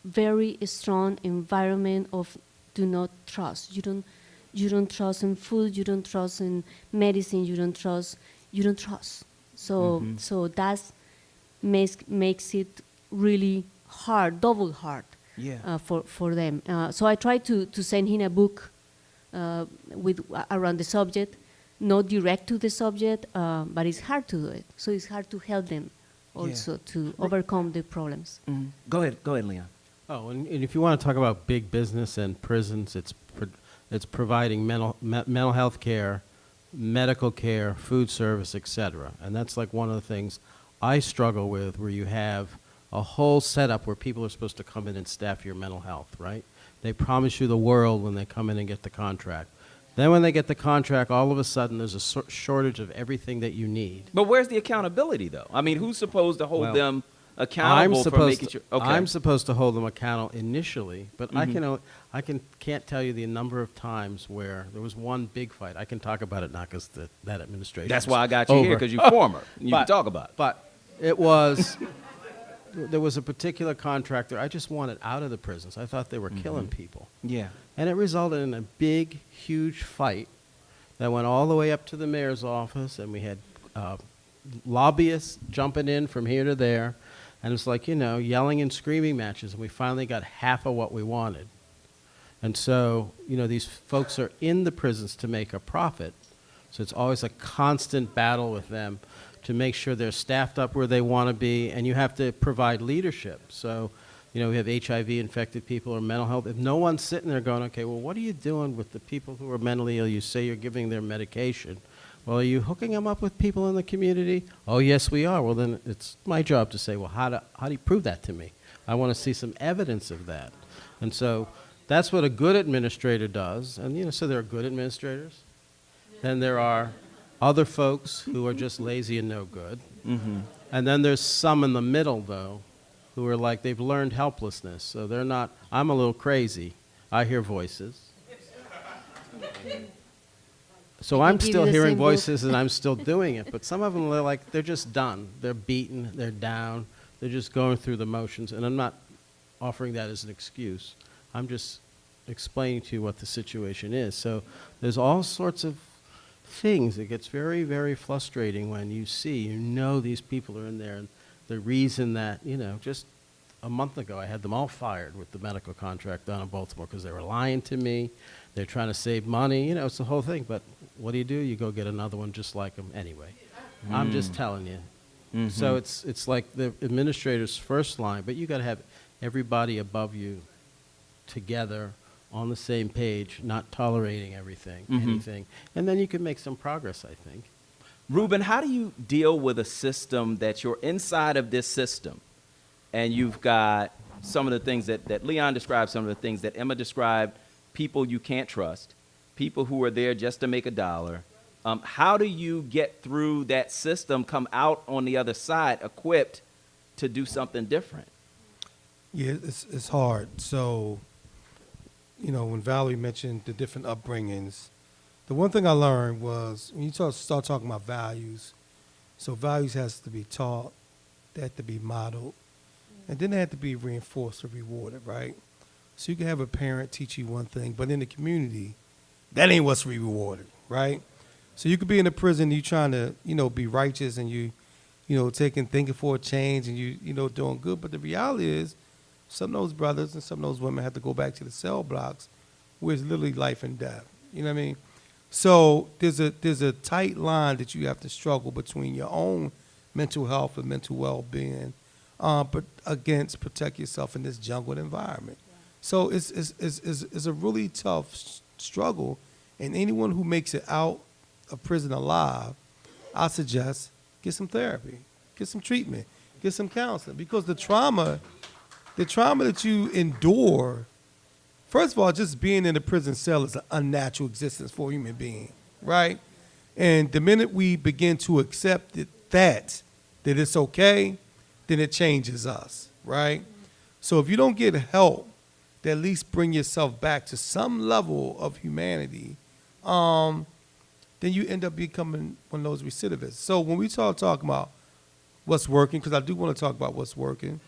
very strong environment of do not trust. You don't trust in food. You don't trust in medicine. You don't trust. So that makes it really hard, double hard, for them. So I try to send him a book around the subject. Not direct to the subject, but it's hard to do it. So it's hard to help them also to overcome the problems. Go ahead, Leon. Oh, and if you want to talk about big business and prisons, it's providing mental health care, medical care, food service, etc. And that's like one of the things I struggle with, where you have a whole setup where people are supposed to come in and staff your mental health, right? They promise you the world when they come in and get the contract. Then when they get the contract, all of a sudden there's a shortage of everything that you need. But where's the accountability, though? I mean, who's supposed to hold them accountable for making sure? Okay. I'm supposed to hold them accountable initially, but I can't tell you the number of times where there was one big fight. I can talk about it now because that administration. That's why I got you here, because you're former. You can talk about it. But it was. There was a particular contractor I just wanted out of the prisons. I thought they were killing people. Yeah. And it resulted in a big, huge fight that went all the way up to the mayor's office, and we had lobbyists jumping in from here to there, and it's like, yelling and screaming matches, and we finally got half of what we wanted. And so, these folks are in the prisons to make a profit, so it's always a constant battle with them to make sure they're staffed up where they want to be, and you have to provide leadership. So, we have HIV-infected people or mental health. If no one's sitting there going, okay, well, what are you doing with the people who are mentally ill? You say you're giving their medication. Well, are you hooking them up with people in the community? Oh, yes, we are. Well, then it's my job to say, well, how do you prove that to me? I want to see some evidence of that. And so that's what a good administrator does. And, so there are good administrators. Then there are other folks who are just lazy and no good. And then there's some in the middle, though, who are like, they've learned helplessness. So they're not, I'm a little crazy. I hear voices. So I'm still hearing voices and I'm still doing it. But some of them are like, they're just done. They're beaten, they're down, They're just going through the motions, and I'm not offering that as an excuse. I'm just explaining to you what the situation is. So there's all sorts of things. It gets very, very frustrating when you know these people are in there, and the reason that, just a month ago I had them all fired with the medical contract down in Baltimore because they were lying to me. They're trying to save money. It's the whole thing. But what do? You go get another one just like them anyway. I'm just telling you. Mm-hmm. So it's like the administrator's first line, but you got to have everybody above you together on the same page, not tolerating anything, and then you can make some progress, I think. Reuben, how do you deal with a system that you're inside of this system, and you've got some of the things that Leon described, some of the things that Emma described, people you can't trust, people who are there just to make a dollar. How do you get through that system, come out on the other side equipped to do something different? Yeah, it's hard. So, when Valerie mentioned the different upbringings, the one thing I learned was when you start talking about values, so values has to be taught, they have to be modeled, and then they have to be reinforced or rewarded, right? So you can have a parent teach you one thing, but in the community, that ain't what's rewarded, right? So you could be in a prison, you trying to, be righteous, and you thinking for a change, and you doing good. But the reality is, some of those brothers and some of those women have to go back to the cell blocks, where it's literally life and death. You know what I mean? So there's a tight line that you have to struggle between your own mental health and mental well-being, but against protect yourself in this jungled environment. Yeah. So it's a really tough struggle, and anyone who makes it out of prison alive, I suggest get some therapy, get some treatment, get some counseling, because the trauma that you endure, first of all, just being in a prison cell is an unnatural existence for a human being, right? And the minute we begin to accept that it's okay, then it changes us, right? So if you don't get help, to at least bring yourself back to some level of humanity, then you end up becoming one of those recidivists. So when we start talking about what's working, because I do want to talk about what's working,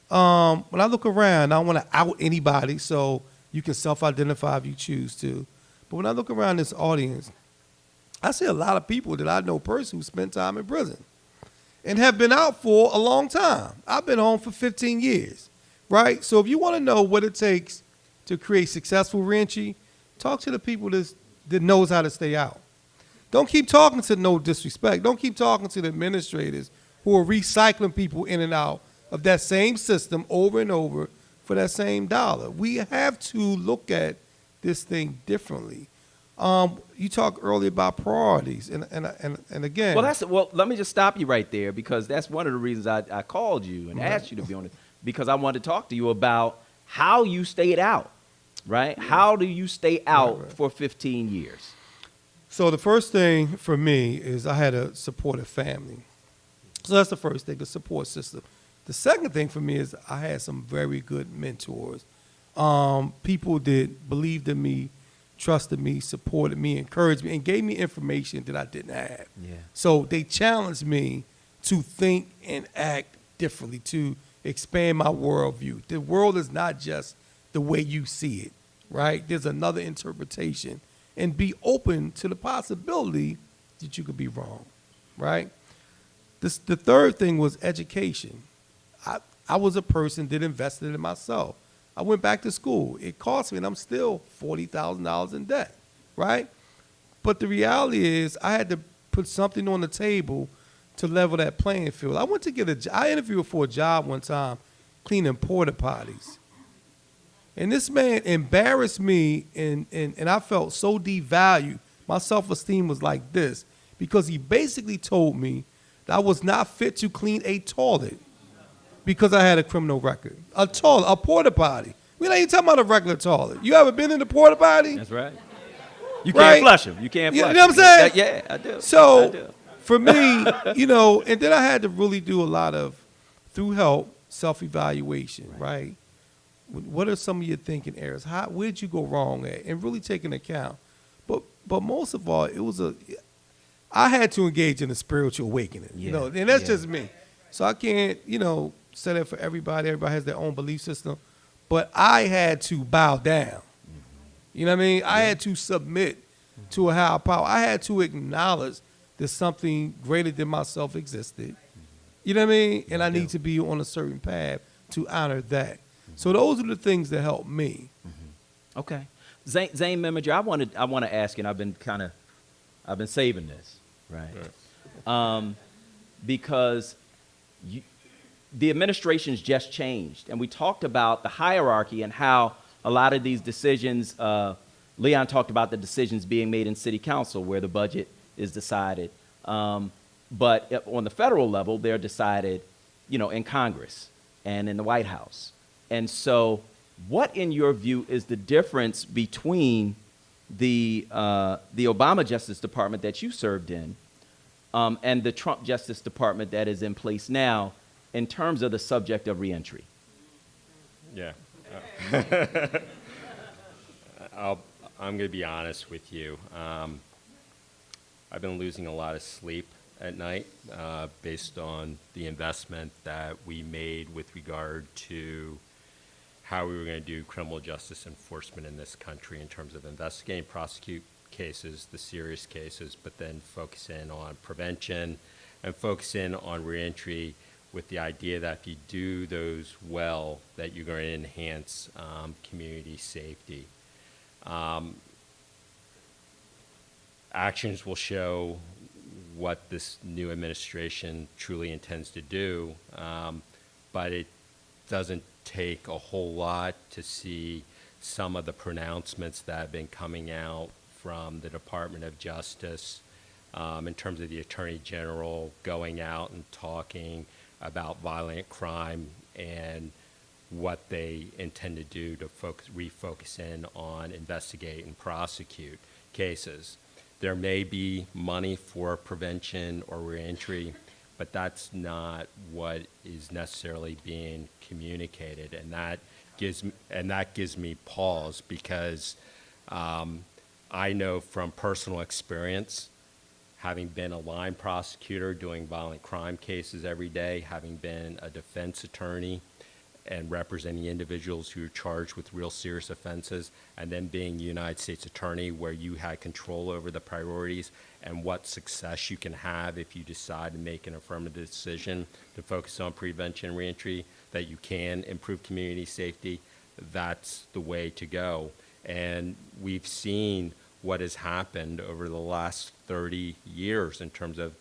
when I look around, I don't want to out anybody, so you can self-identify if you choose to. But when I look around this audience, I see a lot of people that I know personally who spent time in prison and have been out for a long time. I've been home for 15 years, right? So if you want to know what it takes to create successful reentry, talk to the people that knows how to stay out. Don't keep talking to no disrespect. Don't keep talking to the administrators who are recycling people in and out of that same system over and over for that same dollar. We have to look at this thing differently. You talked earlier about priorities, and again. Well, let me just stop you right there, because that's one of the reasons I called you and asked you to be on it, because I wanted to talk to you about how you stayed out, right? How do you stay out for 15 years? So the first thing for me is I had a supportive family. So that's the first thing, the support system. The second thing for me is I had some very good mentors, people that believed in me, trusted me, supported me, encouraged me, and gave me information that I didn't have. Yeah. So they challenged me to think and act differently, to expand my worldview. The world is not just the way you see it, right? There's another interpretation. And be open to the possibility that you could be wrong, right? The third thing was education. I was a person that invested in myself. I went back to school. It cost me, and I'm still $40,000 in debt, right? But the reality is I had to put something on the table to level that playing field. I went to get I interviewed for a job one time cleaning porta potties. And this man embarrassed me, and I felt so devalued. My self-esteem was like this, because he basically told me that I was not fit to clean a toilet because I had a criminal record. A toilet, a porta potty. We ain't even talking about a regular toilet. You ever been in a porta potty? That's right. You can't flush them. You can't flush them. You know what I'm saying? Yeah, I do. So for me, and then I had to really do a lot of, through help, self-evaluation, right? What are some of your thinking errors? Where did you go wrong at? And really taking account. But most of all, I had to engage in a spiritual awakening, and that's just me. So I can't, say that for everybody. Everybody has their own belief system. But I had to bow down. You know what I mean? I had to submit to a higher power. I had to acknowledge that something greater than myself existed. You know what I mean? And I need to be on a certain path to honor that. So those are the things that help me. Okay. Zane Meminger, I want to ask you, and I've been saving this, right? Because the administration's just changed, and we talked about the hierarchy and how a lot of these decisions, Leon talked about the decisions being made in city council where the budget is decided. But on the federal level, they're decided, in Congress and in the White House. And so what, in your view, is the difference between the Obama Justice Department that you served in and the Trump Justice Department that is in place now in terms of the subject of reentry? Yeah. I'm going to be honest with you. I've been losing a lot of sleep at night based on the investment that we made with regard to how we were going to do criminal justice enforcement in this country in terms of investigating, prosecute cases, the serious cases, but then focus in on prevention and focus in on reentry with the idea that if you do those well, that you're going to enhance community safety. Actions will show what this new administration truly intends to do, but it doesn't take a whole lot to see some of the pronouncements that have been coming out from the Department of Justice in terms of the Attorney General going out and talking about violent crime and what they intend to do to refocus in on investigate and prosecute cases. There may be money for prevention or reentry, but that's not what is necessarily being communicated, and that gives me pause because I know from personal experience, having been a line prosecutor doing violent crime cases every day, having been a defense attorney and representing individuals who are charged with real serious offenses, and then being United States Attorney where you had control over the priorities and what success you can have if you decide to make an affirmative decision to focus on prevention and reentry, that you can improve community safety, that's the way to go. And we've seen what has happened over the last 30 years in terms of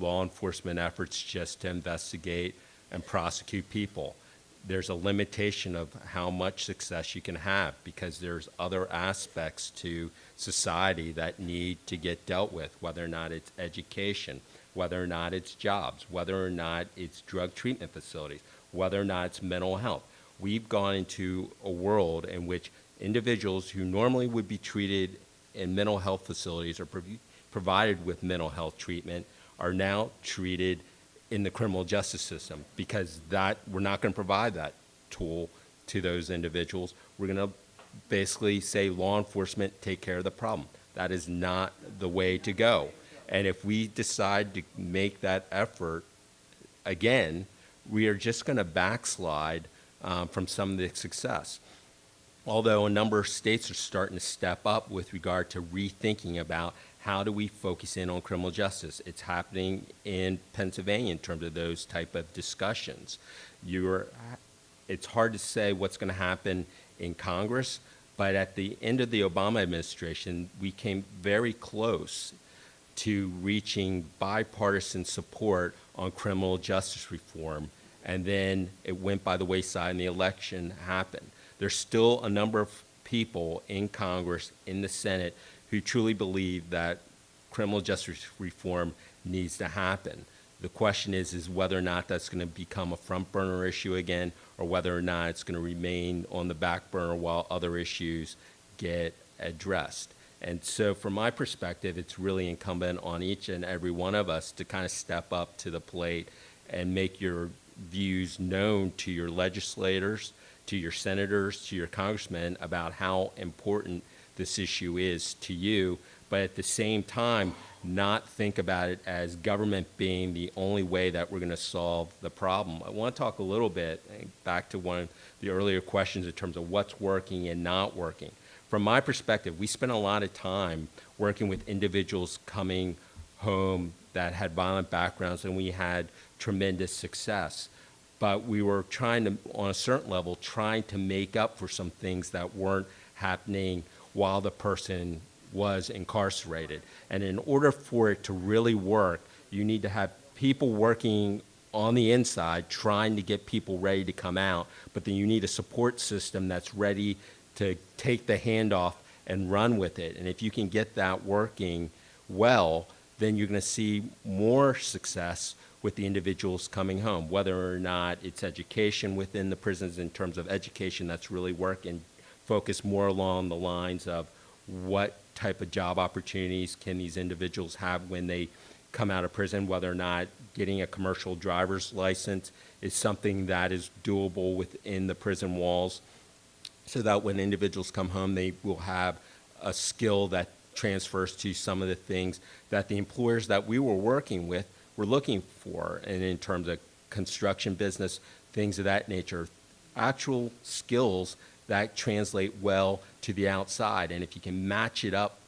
law enforcement efforts just to investigate and prosecute people. There's a limitation of how much success you can have because there's other aspects to society that need to get dealt with, whether or not it's education, whether or not it's jobs, whether or not it's drug treatment facilities, whether or not it's mental health. We've gone into a world in which individuals who normally would be treated in mental health facilities or provided with mental health treatment are now treated in the criminal justice system because we're not going to provide that tool to those individuals. We're going to basically say law enforcement take care of the problem. That is not the way to go. And if we decide to make that effort again, we are just going to backslide from some of the success. Although a number of states are starting to step up with regard to rethinking about how do we focus in on criminal justice. It's happening in Pennsylvania in terms of those type of discussions. It's hard to say what's going to happen in Congress, but at the end of the Obama administration, we came very close to reaching bipartisan support on criminal justice reform, and then it went by the wayside and the election happened. There's still a number of people in Congress, in the Senate, who truly believe that criminal justice reform needs to happen. The question is whether or not that's going to become a front burner issue again, or whether or not it's going to remain on the back burner while other issues get addressed. And so from my perspective, it's really incumbent on each and every one of us to kind of step up to the plate and make your views known to your legislators, to your senators, to your congressmen about how important this issue is to you, but at the same time, not think about it as government being the only way that we're going to solve the problem. I want to talk a little bit back to one of the earlier questions in terms of what's working and not working. From my perspective, we spent a lot of time working with individuals coming home that had violent backgrounds, and we had tremendous success. But we were trying to, on a certain level, trying to make up for some things that weren't happening while the person was incarcerated. And in order for it to really work, you need to have people working on the inside trying to get people ready to come out, but then you need a support system that's ready to take the handoff and run with it. And if you can get that working well, then you're going to see more success with the individuals coming home, whether or not it's education within the prisons in terms of education that's really working, focus more along the lines of what type of job opportunities can these individuals have when they come out of prison, whether or not getting a commercial driver's license is something that is doable within the prison walls, so that when individuals come home, they will have a skill that transfers to some of the things that the employers that we were working with were looking for, and in terms of construction business, things of that nature, actual skills that translate well to the outside. And if you can match it up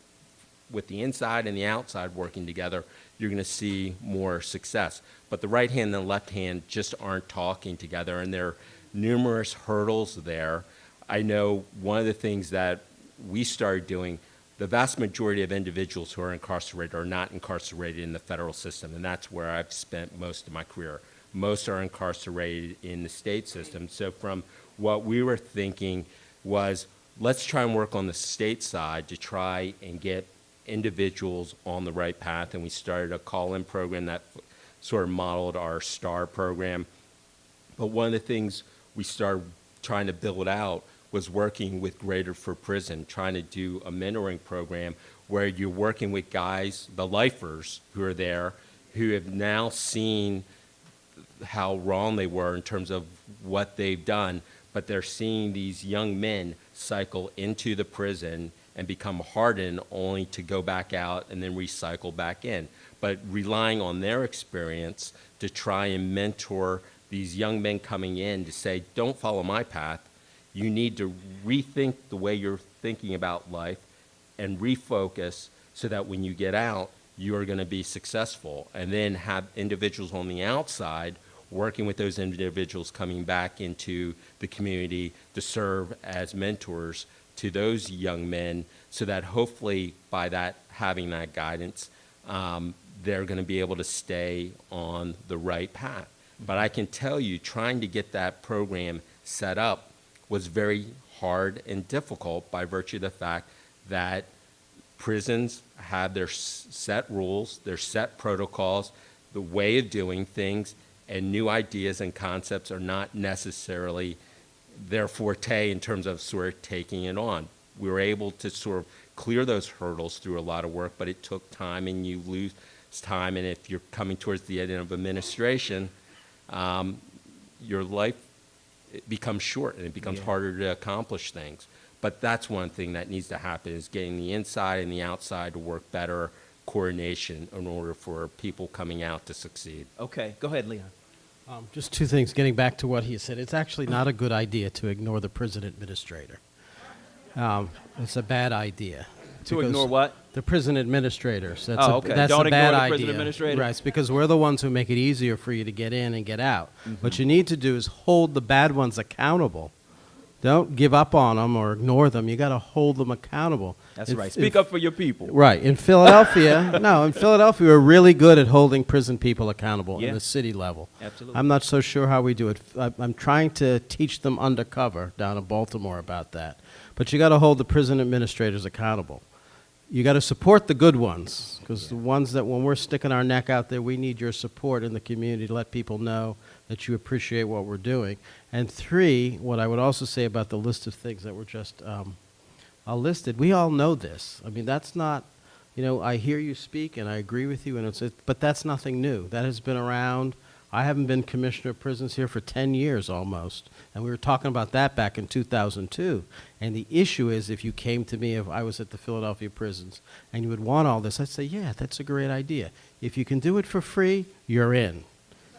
with the inside and the outside working together, you're going to see more success. But the right hand and the left hand just aren't talking together, and there are numerous hurdles there. I know one of the things that we started doing, the vast majority of individuals who are incarcerated are not incarcerated in the federal system, and that's where I've spent most of my career. Most are incarcerated in the state system. So from what we were thinking was, let's try and work on the state side to try and get individuals on the right path. And we started a call-in program that sort of modeled our STAR program. But one of the things we started trying to build out was working with Greater for Prison, trying to do a mentoring program where you're working with guys, the lifers who are there, who have now seen how wrong they were in terms of what they've done, but they're seeing these young men cycle into the prison and become hardened only to go back out and then recycle back in. But relying on their experience to try and mentor these young men coming in to say, don't follow my path. You need to rethink the way you're thinking about life and refocus so that when you get out, you're going to be successful. And then have individuals on the outside working with those individuals coming back into the community to serve as mentors to those young men, so that hopefully by that, having that guidance, they're going to be able to stay on the right path. But I can tell you, trying to get that program set up was very hard and difficult by virtue of the fact that prisons have their set rules, their set protocols, the way of doing things, and new ideas and concepts are not necessarily their forte in terms of sort of taking it on. We were able to sort of clear those hurdles through a lot of work, but it took time, and you lose time, and if you're coming towards the end of administration, your life becomes short, and it becomes harder to accomplish things. But that's one thing that needs to happen, is getting the inside and the outside to work better coordination in order for people coming out to succeed. Okay, go ahead, Leon. Just two things, getting back to what he said. It's actually not a good idea to ignore the prison administrator. It's a bad idea. To ignore what? The prison administrators. That's Oh, okay. That's Don't a bad ignore the idea. prison administrator? Right, it's because we're the ones who make it easier for you to get in and get out. What you need to do is hold the bad ones accountable. Don't give up on them or ignore them. You got to hold them accountable. That's right. Speak up for your people. Right. In Philadelphia, in Philadelphia, we're really good at holding prison people accountable Yeah. in the city level. Absolutely. I'm not so sure how we do it. I'm trying to teach them undercover down in Baltimore about that. But you got to hold the prison administrators accountable. You got to support the good ones, because the ones that when we're sticking our neck out there, we need your support in the community to let people know that you appreciate what we're doing. And three, what I would also say about the list of things that were just listed, we all know this. I mean, that's not, I hear you speak and I agree with you, but that's nothing new. That has been around I haven't been commissioner of prisons here for 10 years almost, and we were talking about that back in 2002. And the issue is, if you came to me, if I was at the Philadelphia prisons, and you would want all this, I'd say, yeah, that's a great idea. If you can do it for free, you're in.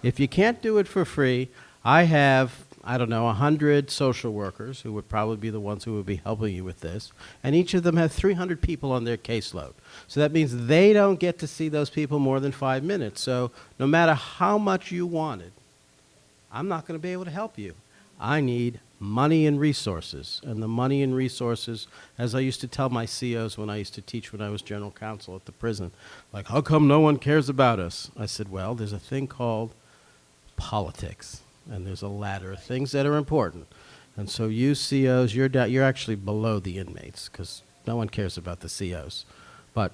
If you can't do it for free, I have, I don't know, 100 social workers who would probably be the ones who would be helping you with this, and each of them have 300 people on their caseload. So that means they don't get to see those people more than 5 minutes. So no matter how much you wanted, I'm not going to be able to help you. I need money and resources. And the money and resources, as I used to tell my COs when I used to teach when I was general counsel at the prison, like, how come no one cares about us? I said, well, there's a thing called politics, and there's a ladder of things that are important. And so you COs, you're actually below the inmates, because no one cares about the COs. But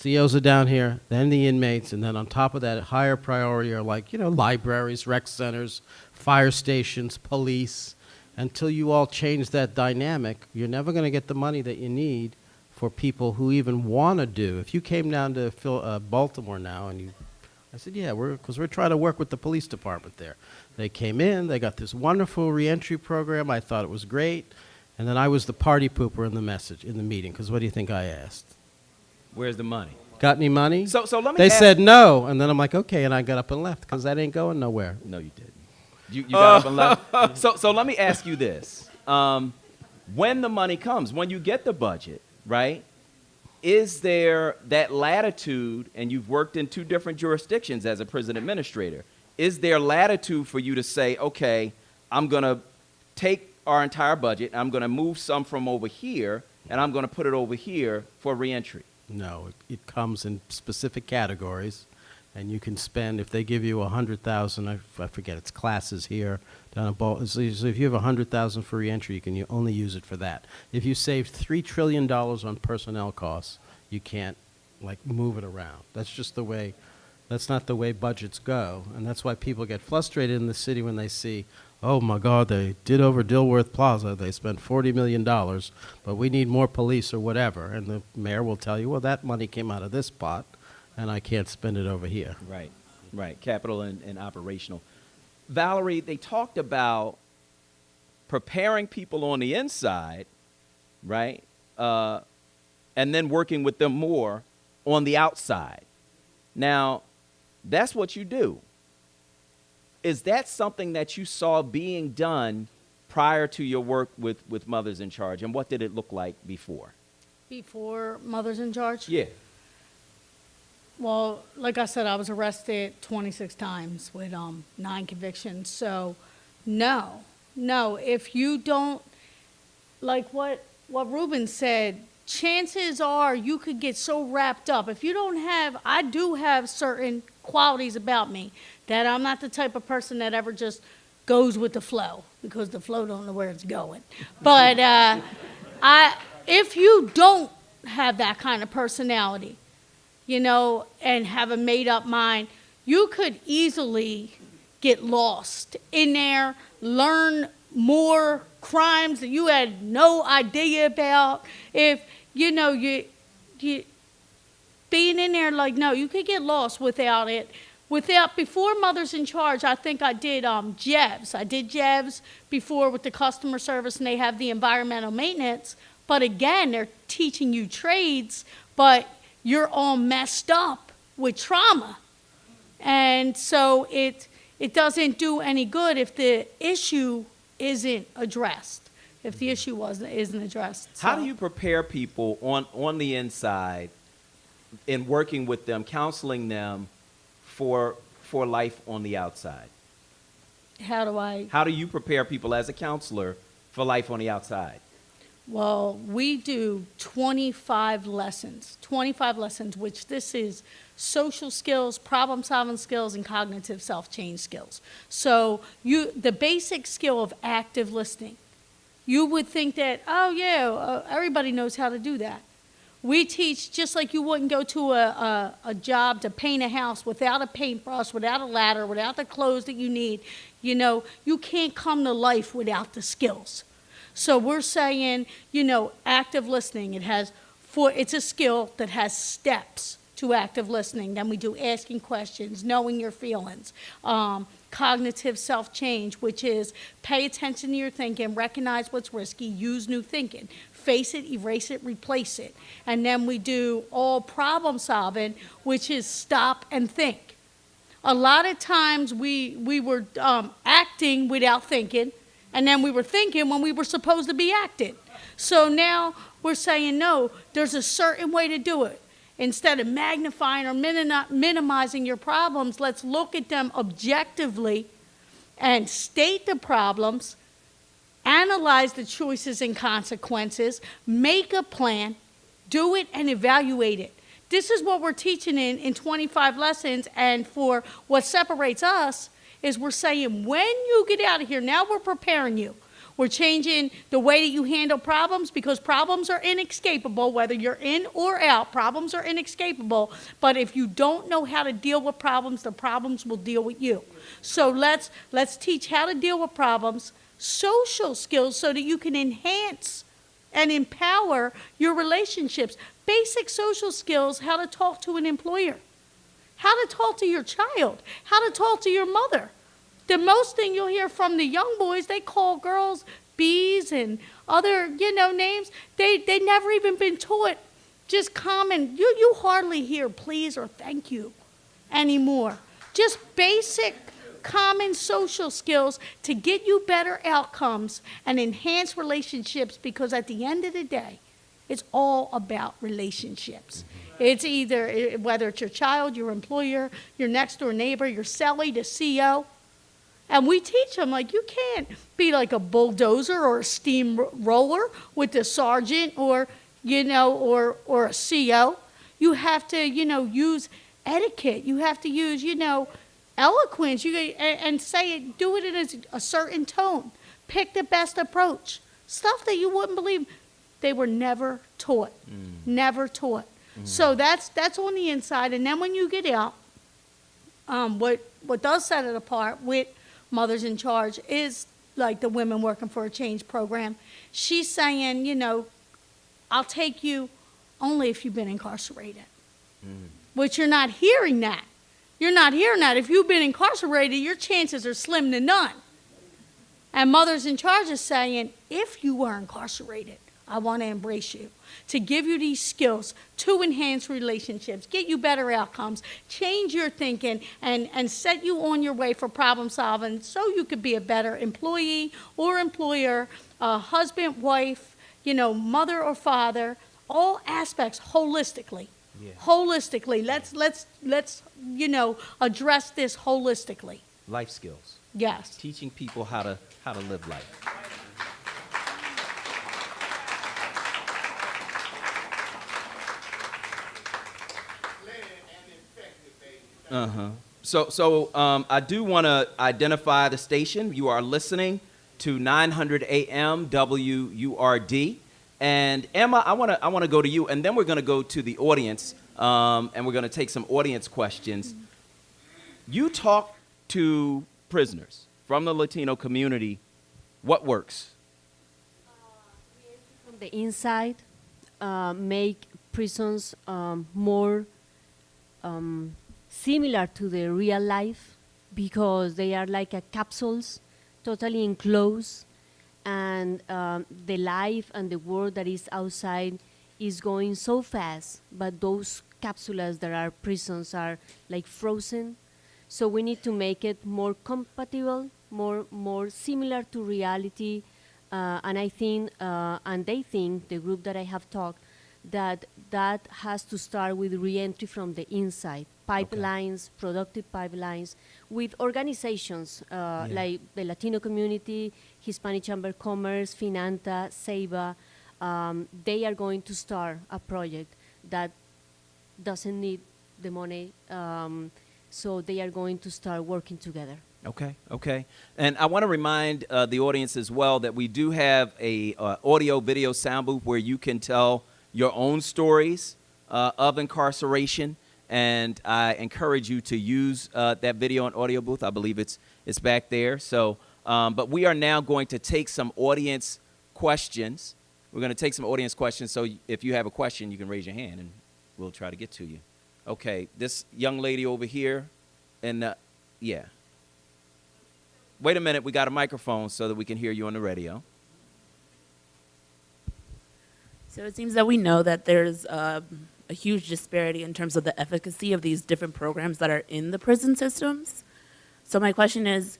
COs are down here, then the inmates, and then on top of that, higher priority are like, libraries, rec centers, fire stations, police. Until you all change that dynamic, you're never going to get the money that you need for people who even want to do. If you came down to Baltimore now, and I said, yeah, because we're trying to work with the police department there. They came in, they got this wonderful reentry program. I thought it was great. And then I was the party pooper in the meeting, because what do you think I asked? Where's the money? Got any money? So let me They ask- said no, and then I'm like, okay, and I got up and left, because that ain't going nowhere. No, you didn't. You got up and left. So let me ask you this. When the money comes, when you get the budget, right, is there that latitude, and you've worked in 2 different jurisdictions as a prison administrator, is there latitude for you to say, okay, I'm going to take our entire budget, I'm going to move some from over here, and I'm going to put it over here for reentry? No, it comes in specific categories, and you can spend, if they give you $100,000, I forget, it's classes here, down at so if you have $100,000 for reentry, you only use it for that. If you saved $3 trillion on personnel costs, you can't, move it around. That's just the way, that's not the way budgets go, and that's why people get frustrated in the city when they see, oh my God, they did over Dilworth Plaza, they spent $40 million, but we need more police or whatever, and the mayor will tell you, well, that money came out of this pot, and I can't spend it over here. Right. Capital and operational. Valerie, they talked about preparing people on the inside, right, and then working with them more on the outside. Now, that's what you do. Is that something that you saw being done prior to your work with Mothers in Charge, and what did it look like before? Before Mothers in Charge? Yeah. Well, like I said, I was arrested 26 times with 9 convictions. So, no. If you don't, like what Reuben said, chances are you could get so wrapped up. If you don't have, I do have certain qualities about me that I'm not the type of person that ever just goes with the flow, because the flow don't know where it's going. But if you don't have that kind of personality, and have a made-up mind, you could easily get lost in there, learn more crimes that you had no idea about. If, you being in there, no, you could get lost without it. Before Mothers in Charge, I think I did JEVs. I did JEVs before with the customer service, and they have the environmental maintenance. But again, they're teaching you trades, but you're all messed up with trauma. And so it doesn't do any good if the issue isn't addressed, if the issue isn't addressed. How do you prepare people on the inside in working with them, counseling them for life on the outside? How do you prepare people as a counselor for life on the outside? Well, we do 25 lessons, which this is social skills, problem-solving skills, and cognitive self-change skills. So the basic skill of active listening, you would think that, everybody knows how to do that. We teach, just like you wouldn't go to a job to paint a house without a paintbrush, without a ladder, without the clothes that you need. You can't come to life without the skills. So we're saying, active listening, it's a skill that has steps to active listening. Then we do asking questions, knowing your feelings, cognitive self-change, which is pay attention to your thinking, recognize what's risky, use new thinking, face it, erase it, replace it. And then we do all problem solving, which is stop and think. A lot of times we were acting without thinking, and then we were thinking when we were supposed to be acting. So now we're saying, no, there's a certain way to do it. Instead of magnifying or minimizing your problems, let's look at them objectively and state the problems, analyze the choices and consequences, make a plan, do it, and evaluate it. This is what we're teaching in 25 lessons, and for what separates us is we're saying when you get out of here, now we're preparing you. We're changing the way that you handle problems because problems are inescapable, whether you're in or out, problems are inescapable. But if you don't know how to deal with problems, the problems will deal with you. So let's teach how to deal with problems, social skills so that you can enhance and empower your relationships. Basic social skills, how to talk to an employer, how to talk to your child, how to talk to your mother. The most thing you'll hear from the young boys, they call girls bees and other, names. They never even been taught just common. You hardly hear please or thank you anymore. Just basic common social skills to get you better outcomes and enhance relationships, because at the end of the day, it's all about relationships. It's either, whether it's your child, your employer, your next door neighbor, your cellie, the CO. And we teach them, like, you can't be like a bulldozer or a steamroller with the sergeant or a CO. You have to, use etiquette. You have to use, eloquence. And say it, do it in a certain tone. Pick the best approach. Stuff that you wouldn't believe. They were never taught. Never taught. So that's on the inside. And then when you get out, what does set it apart with Mothers in Charge is like the Women Working for a Change program. She's saying, I'll take you only if you've been incarcerated. Which you're not hearing that. You're not hearing that. If you've been incarcerated, your chances are slim to none. And Mothers in Charge is saying, if you were incarcerated, I want to embrace you, to give you these skills to enhance relationships, get you better outcomes, change your thinking, and set you on your way for problem solving so you could be a better employee or employer, husband, wife, mother or father, all aspects holistically. Yeah. Holistically. Let's address this holistically. Life skills. Yes. Teaching people how to live life. So I do want to identify the station. You are listening to 900 AM WURD. And Emma, I want to go to you, and then we're going to go to the audience, and we're going to take some audience questions. You talk to prisoners from the Latino community. What works? From the inside, make prisons more similar to the real life, because they are like capsules, totally enclosed, and the life and the world that is outside is going so fast, but those capsules that are prisons are like frozen. So we need to make it more compatible, more similar to reality, and I think, and they think, the group that I have talked, that has to start with reentry from the inside. Pipelines, productive pipelines, with organizations like the Latino community, Hispanic Chamber of Commerce, Finanta, SEIBA. They are going to start a project that doesn't need the money, so they are going to start working together. Okay. And I want to remind the audience as well that we do have a audio video sound booth where you can tell your own stories of incarceration. And I encourage you to use that video and audio booth. I believe it's back there. So, but we are now going to take some audience questions. We're going to take some audience questions. So if you have a question, you can raise your hand, and we'll try to get to you. Okay, this young lady over here, and yeah. Wait a minute, we got a microphone so that we can hear you on the radio. So it seems that we know that there's a huge disparity in terms of the efficacy of these different programs that are in the prison systems. So my question is,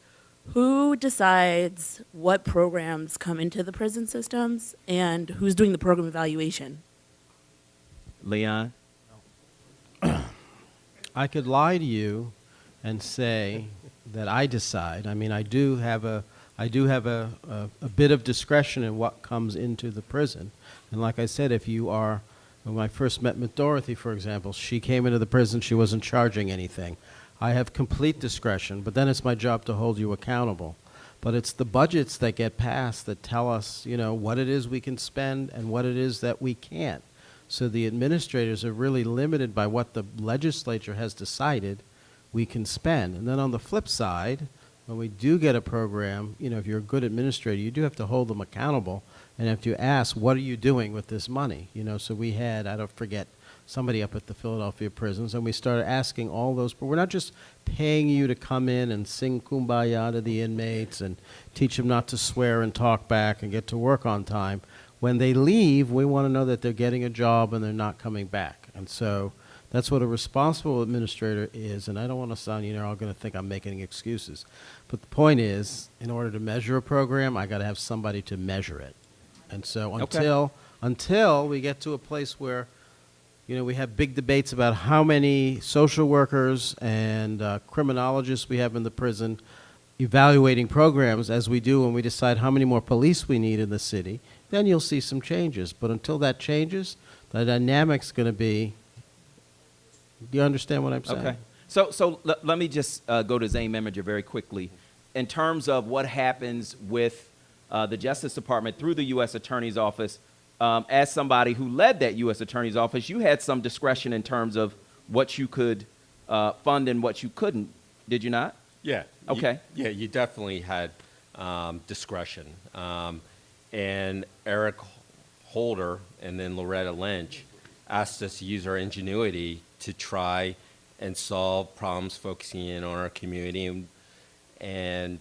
who decides what programs come into the prison systems and who's doing the program evaluation? Leon? I could lie to you and say that I decide. I mean, I do have a bit of discretion in what comes into the prison. And like I said, when I first met Miss Dorothy, for example, she came into the prison, she wasn't charging anything. I have complete discretion, but then it's my job to hold you accountable. But it's the budgets that get passed that tell us, what it is we can spend and what it is that we can't. So the administrators are really limited by what the legislature has decided we can spend. And then on the flip side, when we do get a program, if you're a good administrator, you do have to hold them accountable and have to ask, what are you doing with this money? So we had, I don't forget, somebody up at the Philadelphia prisons, and we started asking all those, but we're not just paying you to come in and sing Kumbaya to the inmates and teach them not to swear and talk back and get to work on time. When they leave, we want to know that they're getting a job and they're not coming back. And so that's what a responsible administrator is, and I don't want to sound, all going to think I'm making excuses. But the point is, in order to measure a program, I got to have somebody to measure it. And so until we get to a place where, we have big debates about how many social workers and criminologists we have in the prison evaluating programs, as we do when we decide how many more police we need in the city, then you'll see some changes. But until that changes, the dynamic's going to be, do you understand what I'm saying? Okay. So let me just go to Zane Meminger very quickly. In terms of what happens with the Justice Department through the U.S. Attorney's Office, as somebody who led that U.S. Attorney's Office, you had some discretion in terms of what you could fund and what you couldn't, did you not? Yeah. Okay. You definitely had discretion. And Eric Holder and then Loretta Lynch asked us to use our ingenuity to try and solve problems focusing in on our community and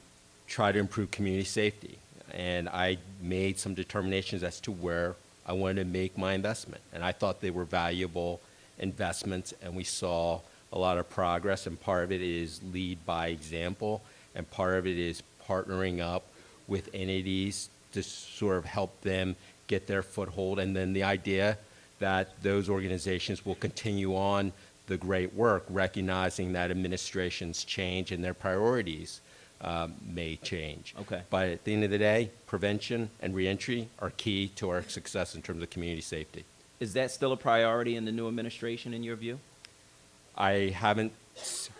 try to improve community safety. And I made some determinations as to where I wanted to make my investment. And I thought they were valuable investments, and we saw a lot of progress, and part of it is lead by example, and part of it is partnering up with entities to sort of help them get their foothold, and then the idea that those organizations will continue on the great work, recognizing that administrations change and their priorities may change. Okay. But at the end of the day, prevention and reentry are key to our success in terms of community safety. Is that still a priority in the new administration, in your view? I haven't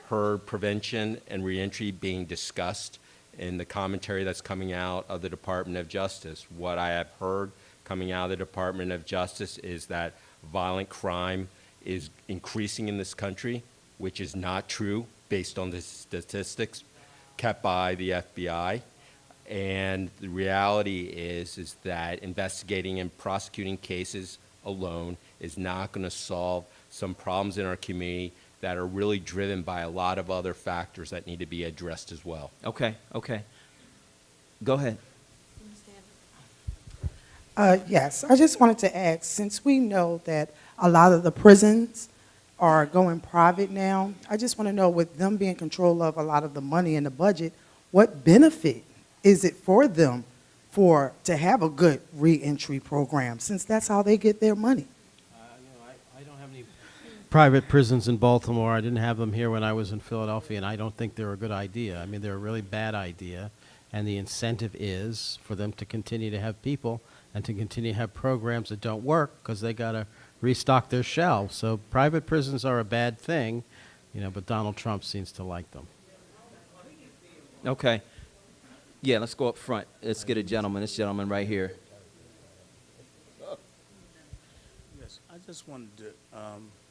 heard prevention and reentry being discussed in the commentary that's coming out of the Department of Justice. What I have heard coming out of the Department of Justice is that violent crime is increasing in this country, which is not true based on the statistics kept by the FBI. And the reality is that investigating and prosecuting cases alone is not going to solve some problems in our community that are really driven by a lot of other factors that need to be addressed as well. Okay. Go ahead. Yes, I just wanted to ask, since we know that a lot of the prisons are going private now, I just want to know, with them being in control of a lot of the money in the budget, what benefit is it for them to have a good reentry program, since that's how they get their money? I don't have any private prisons in Baltimore. I didn't have them here when I was in Philadelphia, and I don't think they're a good idea. I mean, they're a really bad idea, and the incentive is for them to continue to have people and to continue to have programs that don't work because they got to restock their shelves. So private prisons are a bad thing, but Donald Trump seems to like them. Okay. Yeah, let's go up front. Let's get a gentleman. This gentleman right here. Yes, I just wanted to.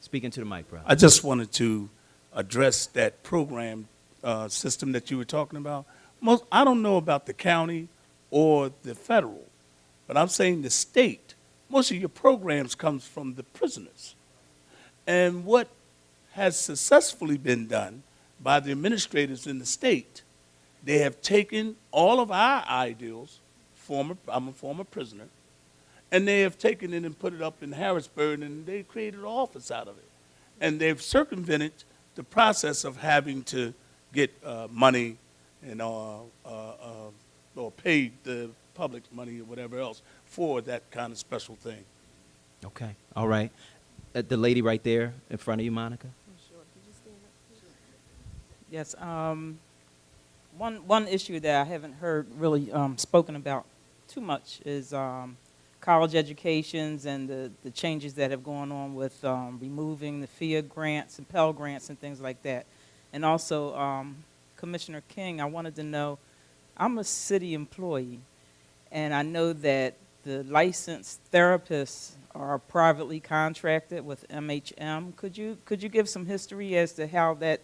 Speaking to the mic, bro. I just wanted to address that program system that you were talking about. I don't know about the county or the federal, but I'm saying the state. Most of your programs comes from the prisoners, and what has successfully been done by the administrators in the state. They have taken all of our ideals, I'm a former prisoner, and they have taken it and put it up in Harrisburg, and they created an office out of it. And they've circumvented the process of having to get money and or pay the public money or whatever else for that kind of special thing. Okay, all right. The lady right there in front of you, Monica. Yes. One issue that I haven't heard really spoken about too much is college educations and the changes that have gone on with removing the FIA grants and Pell grants and things like that. And also, Commissioner King, I wanted to know, I'm a city employee, and I know that the licensed therapists are privately contracted with MHM. Could you give some history as to how that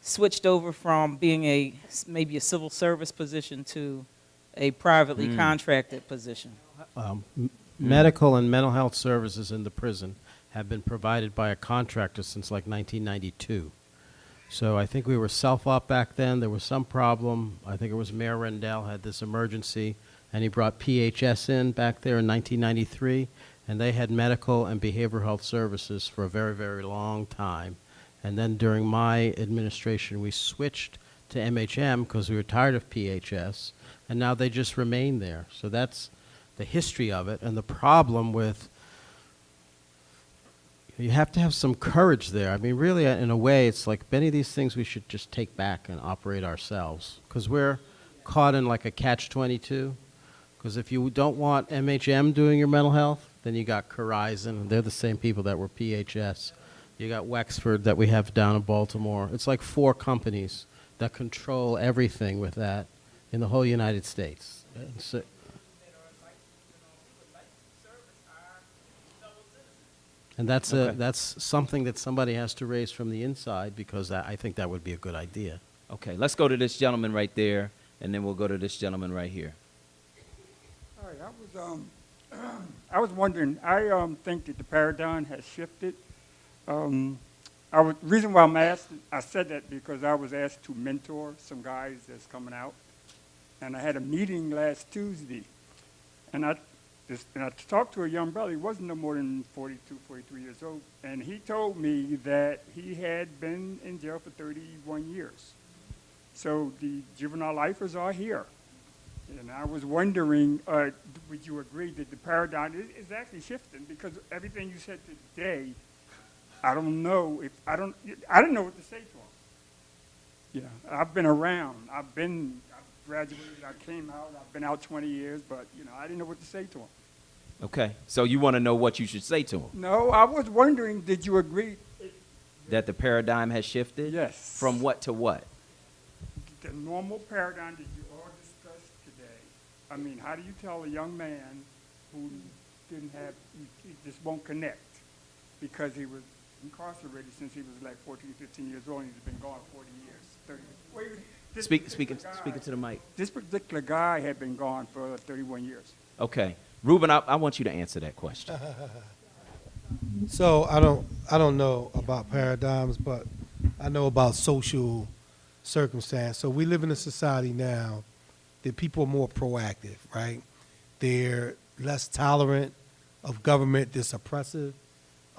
switched over from being maybe a civil service position to a privately contracted position? Medical and mental health services in the prison have been provided by a contractor since like 1992. So I think we were self-op back then. There was some problem. I think it was Mayor Rendell had this emergency, and he brought PHS in back there in 1993, and they had medical and behavioral health services for a very, very long time. And then during my administration, we switched to MHM because we were tired of PHS, and now they just remain there. So that's the history of it. And the problem with, you have to have some courage there. I mean, really, in a way, it's like many of these things we should just take back and operate ourselves, because we're caught in like a catch-22. Because if you don't want MHM doing your mental health, then you got Corizon. They're the same people that were PHS. You got Wexford that we have down in Baltimore. It's like 4 companies that control everything with that in the whole United States. And so, and that's that's something that somebody has to raise from the inside, because I think that would be a good idea. Okay, let's go to this gentleman right there, and then we'll go to this gentleman right here. All right, I was wondering, I think that the paradigm has shifted. Reason why I'm asked, I said that because I was asked to mentor some guys that's coming out, and I had a meeting last Tuesday, and I talked to a young brother. He wasn't no more than 42, 43 years old, and he told me that he had been in jail for 31 years. So the juvenile lifers are here. And I was wondering, would you agree that the paradigm is actually shifting? Because everything you said today, I don't know if, I didn't know what to say to him. Yeah, I've been around. I graduated, I came out, I've been out 20 years, but, I didn't know what to say to him. Okay, so you want to know what you should say to him? No, I was wondering, did you agree? That the paradigm has shifted? Yes. From what to what? The normal paradigm that you all discussed today. I mean, how do you tell a young man who he just won't connect because he was incarcerated since he was like 14, 15 years old, and he's been gone 40 years, 30 years. Speaking to the mic. This particular guy had been gone for 31 years. Okay. Reuben, I want you to answer that question. So I don't know about paradigms, but I know about social circumstance. So we live in a society now that people are more proactive, right? They're less tolerant of government that's oppressive.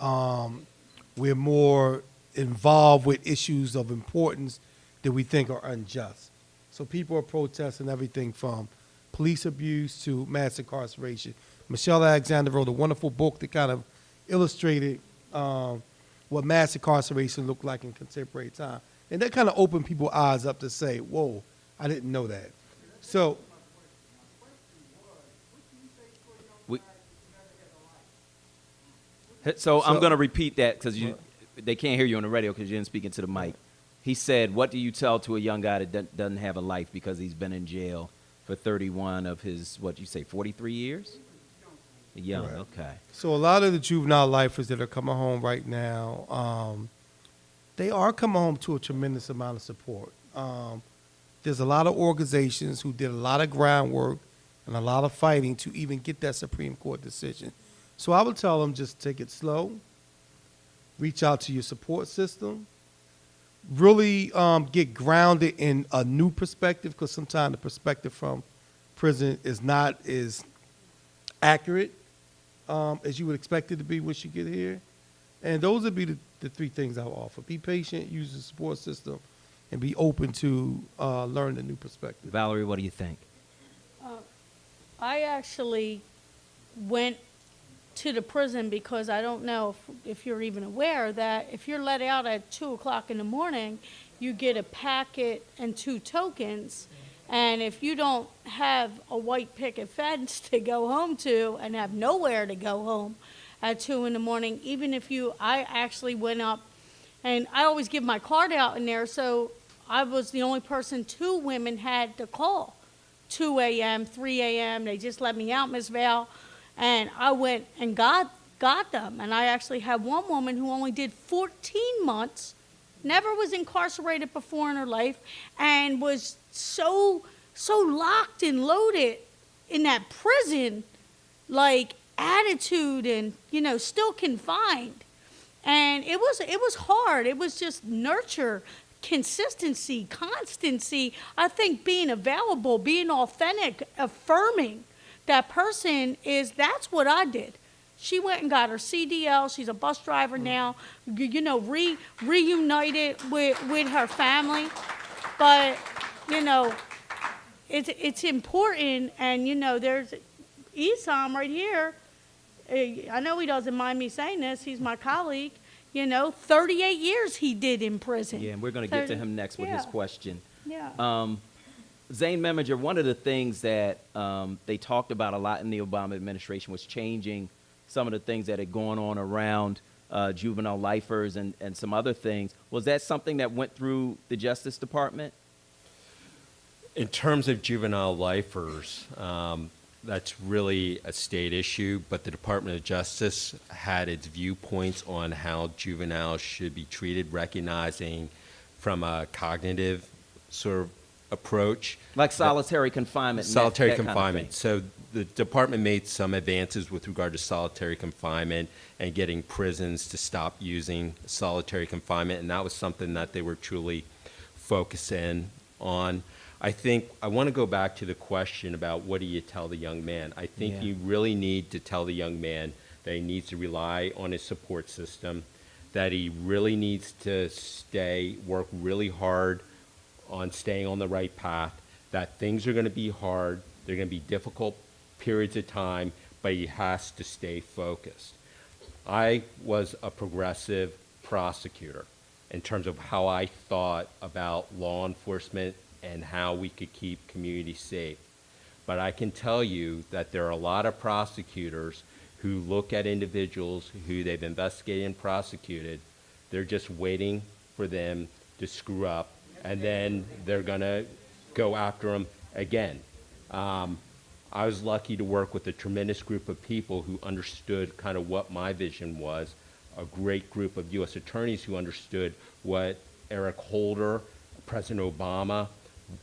We're more involved with issues of importance that we think are unjust. So people are protesting everything from police abuse to mass incarceration. Michelle Alexander wrote a wonderful book that kind of illustrated what mass incarceration looked like in contemporary time. And that kind of opened people's eyes up to say, whoa, I didn't know that. So, I'm going to repeat that because they can't hear you on the radio because you didn't speak into the mic. He said, what do you tell to a young guy that doesn't have a life because he's been in jail for 31 of his, 43 years? Young, right. Okay. So a lot of the juvenile lifers that are coming home right now, they are coming home to a tremendous amount of support. There's a lot of organizations who did a lot of groundwork and a lot of fighting to even get that Supreme Court decision. So I would tell them just take it slow, reach out to your support system, really get grounded in a new perspective, because sometimes the perspective from prison is not as accurate as you would expect it to be once you get here. And those would be the three things I would offer. Be patient, use the support system, and be open to learn a new perspective. Valerie, what do you think? I actually went to the prison because I don't know if you're even aware that if you're let out at 2 o'clock in the morning, you get a packet and 2 tokens. And if you don't have a white picket fence to go home to and have nowhere to go home at 2 in the morning, even if I actually went up, and I always give my card out in there, so I was the only person 2 women had to call. 2 a.m., 3 a.m., they just let me out, Miss Val, and I went and got them. And I actually had one woman who only did 14 months, never was incarcerated before in her life, and was so locked and loaded in that prison, like attitude and, still confined. And it was hard. It was just nurture, consistency, constancy. I think being available, being authentic, affirming that person that's what I did. She went and got her CDL. She's a bus driver now, reunited with her family. But, it's important. And, there's Esam right here. I know he doesn't mind me saying this. He's my colleague. 38 years he did in prison. Yeah, and we're going to get to him next with his question. Yeah. Zane Meminger, one of the things that they talked about a lot in the Obama administration was changing some of the things that had gone on around juvenile lifers and some other things. Was that something that went through the Justice Department? In terms of juvenile lifers, that's really a state issue, but the Department of Justice had its viewpoints on how juveniles should be treated, recognizing from a cognitive sort of approach. Like solitary confinement. Solitary that confinement. So the department made some advances with regard to solitary confinement and getting prisons to stop using solitary confinement, and that was something that they were truly focusing on. I think I want to go back to the question about what do you tell the young man. I think you really need to tell the young man that he needs to rely on his support system, that he really needs to work really hard on staying on the right path, that things are going to be hard, they're going to be difficult periods of time, but he has to stay focused. I was a progressive prosecutor in terms of how I thought about law enforcement and how we could keep communities safe. But I can tell you that there are a lot of prosecutors who look at individuals who they've investigated and prosecuted, they're just waiting for them to screw up, and then they're going to go after them again. I was lucky to work with a tremendous group of people who understood kind of what my vision was, a great group of U.S. attorneys who understood what Eric Holder, President Obama,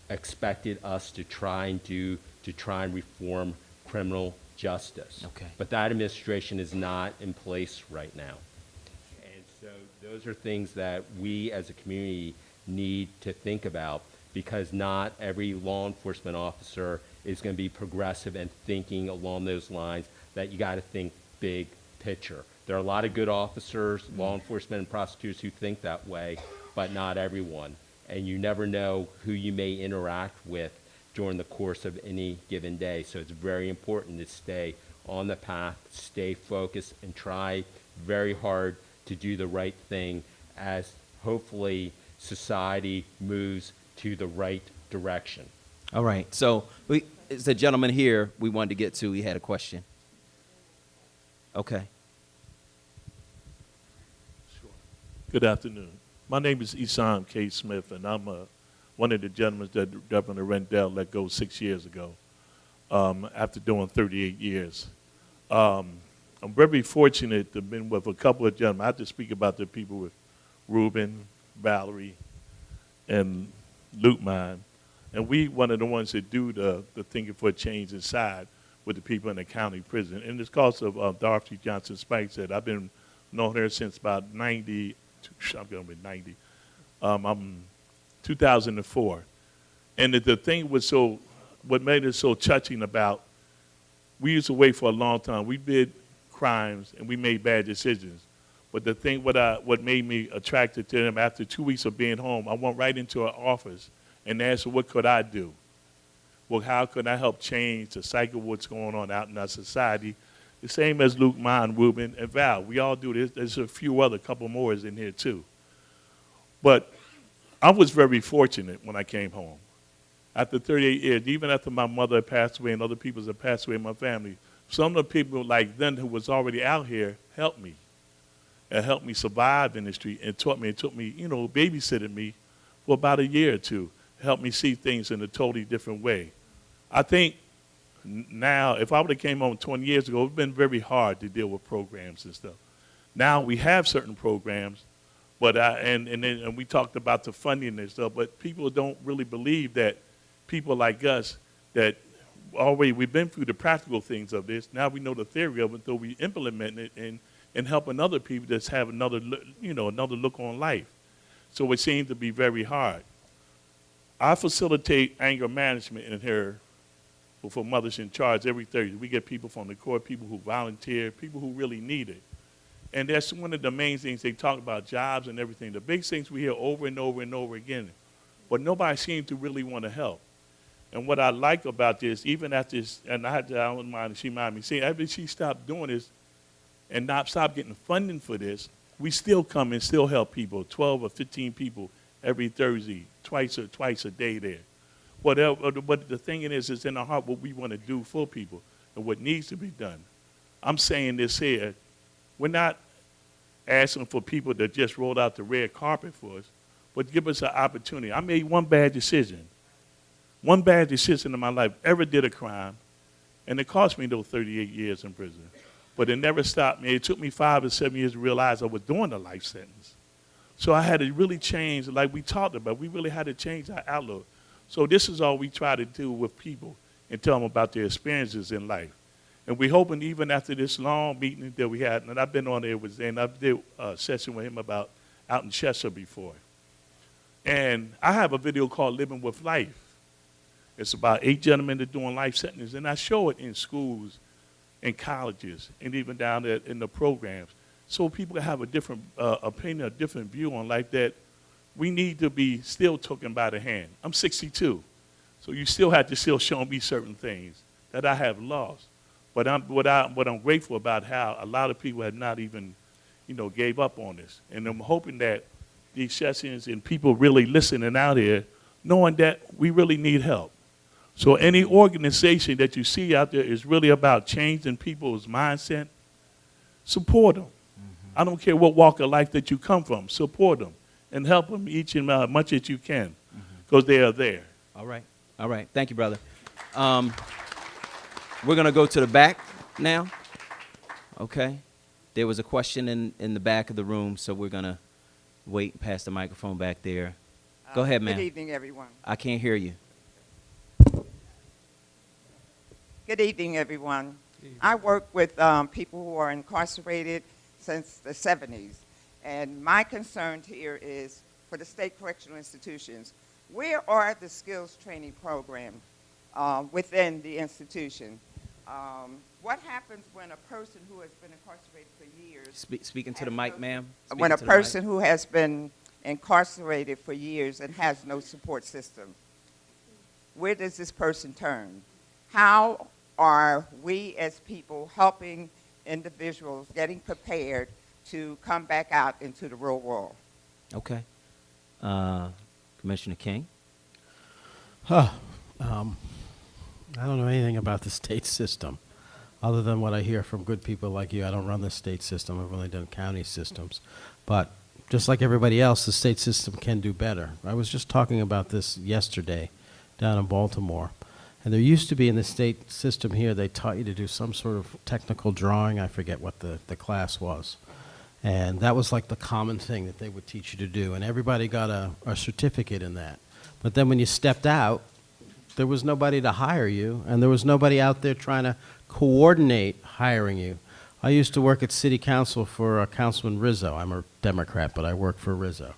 expected us to try and do to try and reform criminal justice. Okay. But that administration is not in place right now. And so those are things that we as a community need to think about, because not every law enforcement officer is going to be progressive and thinking along those lines, that you got to think big picture. There are a lot of good officers, law enforcement and prosecutors who think that way, but not everyone. And you never know who you may interact with during the course of any given day. So it's very important to stay on the path, stay focused, and try very hard to do the right thing as hopefully society moves to the right direction. All right. So it's a gentleman here we wanted to get to. He had a question. Okay. Good afternoon. My name is Esam K. Smith, and I'm one of the gentlemen that Governor Rendell let go 6 years ago after doing 38 years. I'm very fortunate to have been with a couple of gentlemen. I have to speak about the people with Reuben, Valerie, and Lutman. And we one of the ones that do the thinking for a change inside with the people in the county prison. And it's because of Dorothy Johnson Spike said, I've been Known her since about 90, I'm going to be 90, I'm 2004. And the thing was what made it so touching about, we used to wait for a long time. We did crimes and we made bad decisions. But the thing, what made me attracted to them, after 2 weeks of being home, I went right into her office and asked her, what could I do? Well, how could I help change the cycle of what's going on out in our society? The same as Luke, mine, Reuben, and Val. We all do this. There's a few other, couple more is in here too. But I was very fortunate when I came home. After 38 years, even after my mother had passed away and other people had passed away in my family, some of the people like them who was already out here helped me. And helped me survive in the street and taught me, it took me, babysitted me for about a year or two, helped me see things in a totally different way. I think now, if I would have came home 20 years ago, it would have been very hard to deal with programs and stuff. Now we have certain programs, but and we talked about the funding and stuff, but people don't really believe that people like us that already we've been through the practical things of this. Now we know the theory of it, so we implement it and helping other people that have another look on life. So it seems to be very hard. I facilitate anger management in here for Mothers in Charge every Thursday. We get people from the court, people who volunteer, people who really need it. And that's one of the main things they talk about, jobs and everything. The big things we hear over and over and over again. But nobody seems to really want to help. And what I like about this, even after this, and I don't mind, she reminded me, see, after she stopped doing this and not stop getting funding for this, we still come and still help people, 12 or 15 people every Thursday, twice a day there. But the thing is, it's in our heart what we want to do for people and what needs to be done. I'm saying this here, we're not asking for people to just roll out the red carpet for us, but give us an opportunity. I made one bad decision in my life, ever did a crime, and it cost me those 38 years in prison. But it never stopped me. It took me 5 or 7 years to realize I was doing a life sentence. So I had to really change, like we talked about, we really had to change our outlook. So this is all we try to do with people and tell them about their experiences in life. And we're hoping even after this long meeting that we had, and I've been on there with Zane, I did a session with him about out in Chester before. And I have a video called Living with Life. It's about 8 gentlemen that are doing life sentences, and I show it in schools, in colleges, and even down there in the programs. So people have a different opinion, a different view on life that we need to be still taken by the hand. I'm 62, so you still have to still show me certain things that I have lost. But I'm grateful about how a lot of people have not even, gave up on this. And I'm hoping that these sessions and people really listening out here, knowing that we really need help. So any organization that you see out there is really about changing people's mindset, support them. I don't care what walk of life that you come from, support them and help them each and as much as you can because they are there. All right. Thank you, brother. We're going to go to the back now. Okay. There was a question in the back of the room, so we're going to wait and pass the microphone back there. Go ahead, ma'am. Good evening, everyone. I can't hear you. Good evening, everyone. I work with people who are incarcerated since the 70s, and my concern here is for the state correctional institutions. Where are the skills training programs within the institution? What happens when a person who has been incarcerated for years... Speaking to the mic, ma'am. When a person who has been incarcerated for years and has no support system, where does this person turn? How are we as people helping individuals getting prepared to come back out into the real world? Okay. Commissioner King? I don't know anything about the state system other than what I hear from good people like you. I don't run the state system. I've only done county systems. But just like everybody else, the state system can do better. I was just talking about this yesterday down in Baltimore. And there used to be in the state system here, they taught you to do some sort of technical drawing. I forget what the class was. And that was like the common thing that they would teach you to do. And everybody got a certificate in that. But then when you stepped out, there was nobody to hire you, and there was nobody out there trying to coordinate hiring you. I used to work at city council for Councilman Rizzo. I'm a Democrat, but I work for Rizzo.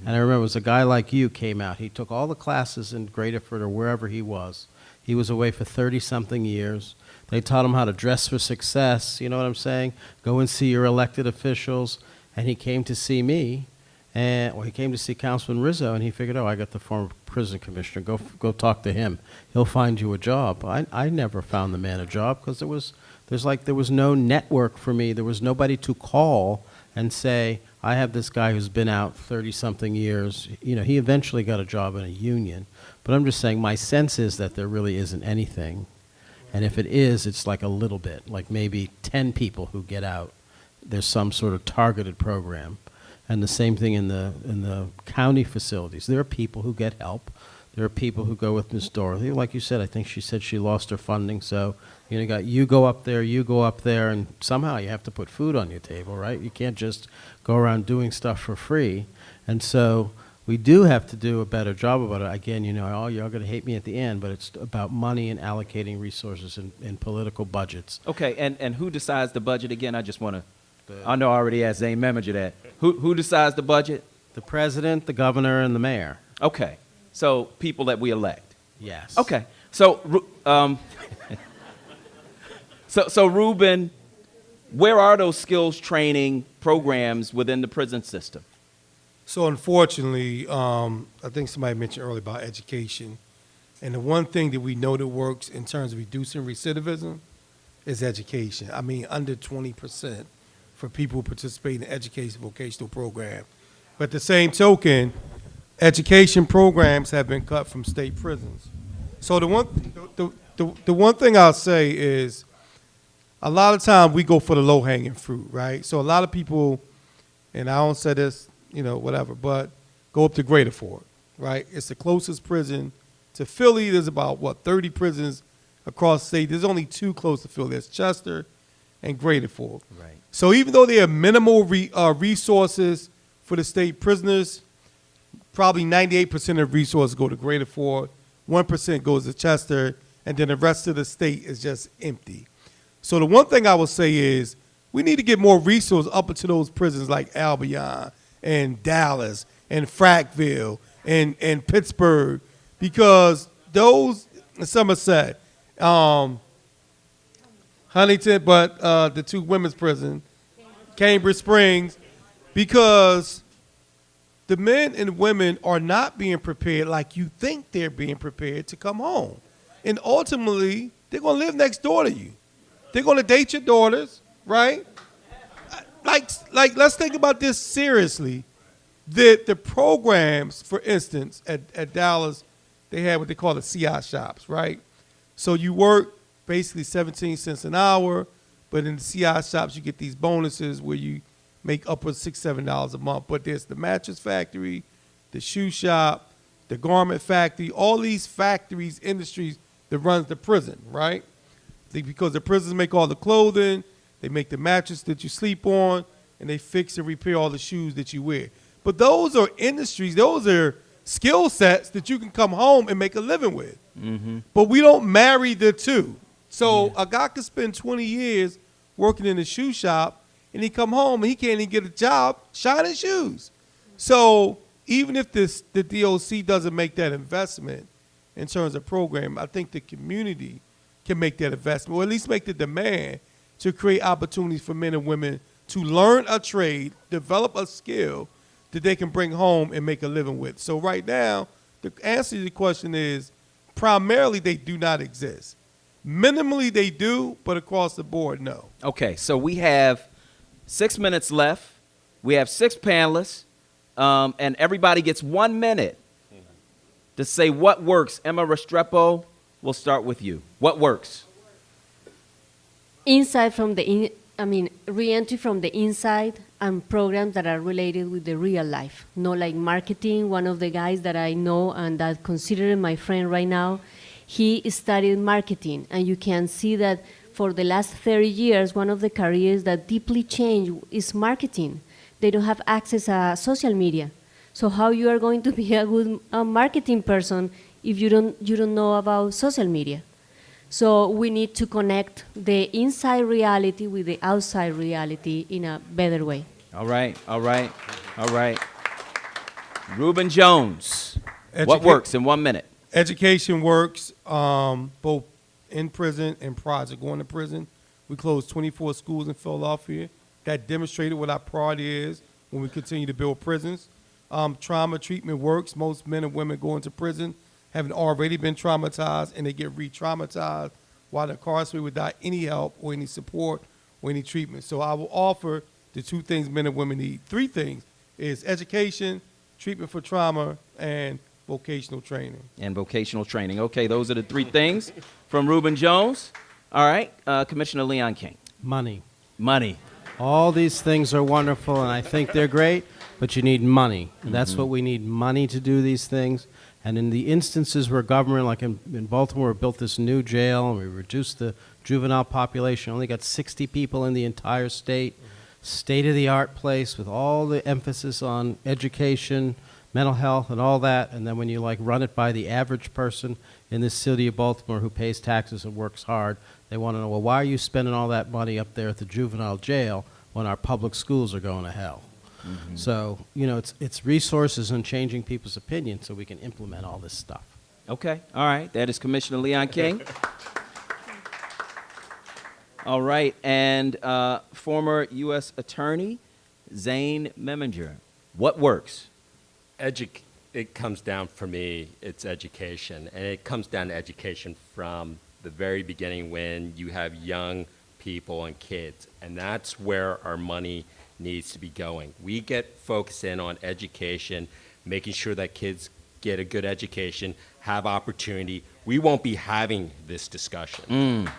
And I remember it was a guy like you came out. He took all the classes in Greaterford or wherever he was. He was away for 30-something years. They taught him how to dress for success, you know what I'm saying? Go and see your elected officials. And he came to see me, and he came to see Councilman Rizzo, and he figured, oh, I got the former prison commissioner. Go talk to him. He'll find you a job. I never found the man a job because there was no network for me. There was nobody to call and say, I have this guy who's been out 30-something years. You know, he eventually got a job in a union. But I'm just saying my sense is that there really isn't anything. And if it is, it's like a little bit, like maybe 10 people who get out. There's some sort of targeted program. And the same thing in the county facilities. There are people who get help. There are people who go with Miss Dorothy. Like you said, I think she said she lost her funding. So you go up there, and somehow you have to put food on your table, right? You can't just go around doing stuff for free. And so we do have to do a better job about it. Again, oh, you're going to hate me at the end, but it's about money and allocating resources in political budgets. Okay, and who decides the budget again? I just want to, I know I already asked Zane Manager that. Who decides the budget? The president, the governor, and the mayor. Okay, so people that we elect. Yes. Okay, so so Reuben, where are those skills training programs within the prison system? So unfortunately, I think somebody mentioned earlier about education. And the one thing that we know that works in terms of reducing recidivism is education. I mean, under 20% for people who participate in education vocational program. But the same token, education programs have been cut from state prisons. So the one thing I'll say is a lot of time we go for the low-hanging fruit, right? So a lot of people, and I don't say this, whatever, but go up to Greaterford, right? It's the closest prison to Philly. There's about, 30 prisons across the state. There's only 2 close to Philly. That's Chester and Greaterford. Right. So even though there are minimal resources for the state prisoners, probably 98% of resources go to Greaterford, 1% goes to Chester, and then the rest of the state is just empty. So the one thing I will say is we need to get more resources up into those prisons like Albion and Dallas and Frackville and Pittsburgh, because those, Somerset, Huntington, but the 2 women's prison, Cambridge Springs, because the men and women are not being prepared like you think they're being prepared to come home. And ultimately, they're going to live next door to you. They're going to date your daughters, right? Like, let's think about this seriously. The programs, for instance, at Dallas, they have what they call the CI shops, right? So you work basically 17 cents an hour, but in the CI shops, you get these bonuses where you make upwards $6, $7 a month. But there's the mattress factory, the shoe shop, the garment factory, all these factories, industries that runs the prison, right? Because the prisons make all the clothing, they make the mattress that you sleep on, and they fix and repair all the shoes that you wear. But those are industries, those are skill sets that you can come home and make a living with. Mm-hmm. But we don't marry the two. So a guy could spend 20 years working in a shoe shop, and he come home and he can't even get a job shining shoes. So even if the DOC doesn't make that investment in terms of program, I think the community can make that investment, or at least make the demand to create opportunities for men and women to learn a trade, develop a skill that they can bring home and make a living with. So right now, the answer to the question is primarily they do not exist. Minimally they do, but across the board, no. Okay, so we have 6 minutes left. We have 6 panelists, and everybody gets 1 minute to say what works. Emma Restrepo, we'll start with you. What works? Reentry from the inside and programs that are related with the real life, not like marketing. One of the guys that I know and that considered my friend right now, he studied marketing, and you can see that for the last 30 years, one of the careers that deeply changed is marketing. They don't have access to social media. So how you are going to be a good marketing person if you don't know about social media? So we need to connect the inside reality with the outside reality in a better way. All right, all right, all right. Reuben Jones, what works in 1 minute? Education works, both in prison and prior to going to prison. We closed 24 schools in Philadelphia. That demonstrated what our priority is when we continue to build prisons. Trauma treatment works. Most men and women go into prison having already been traumatized, and they get re-traumatized while they're incarcerated without any help or any support or any treatment. So I will offer the 2 things men and women need. 3 things is education, treatment for trauma, and vocational training. And vocational training. Okay, those are the 3 things from Reuben Jones. All right, Commissioner Leon King. Money. Money. All these things are wonderful, and I think they're great, but you need money. And that's what we need, money to do these things. And in the instances where government, like in Baltimore, built this new jail, and we reduced the juvenile population, only got 60 people in the entire state, state-of-the-art place with all the emphasis on education, mental health, and all that. And then when you like run it by the average person in this city of Baltimore who pays taxes and works hard, they want to know, well, why are you spending all that money up there at the juvenile jail when our public schools are going to hell? So, you know, it's resources and changing people's opinions so we can implement all this stuff. Okay, all right. That is Commissioner Leon King. All right, and former U.S. Attorney Zane Meminger. What works? It comes down, for me, it's education. And it comes down to education from the very beginning when you have young people and kids. And that's where our money needs to be going. We get focused in on education, making sure that kids get a good education, have opportunity. We won't be having this discussion.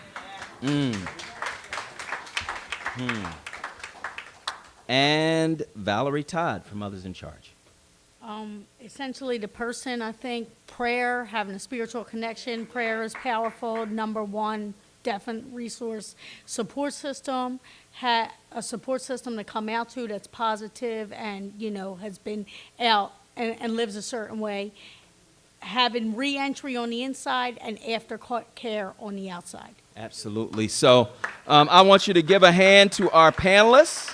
And Valerie Todd from Others in Charge. Essentially, the person, I think, prayer, having a spiritual connection, prayer is powerful. Number 1, definite resource. Support system, a support system to come out to that's positive and, you know, has been out and lives a certain way. Having reentry on the inside and aftercare on the outside. Absolutely. So I want you to give a hand to our panelists.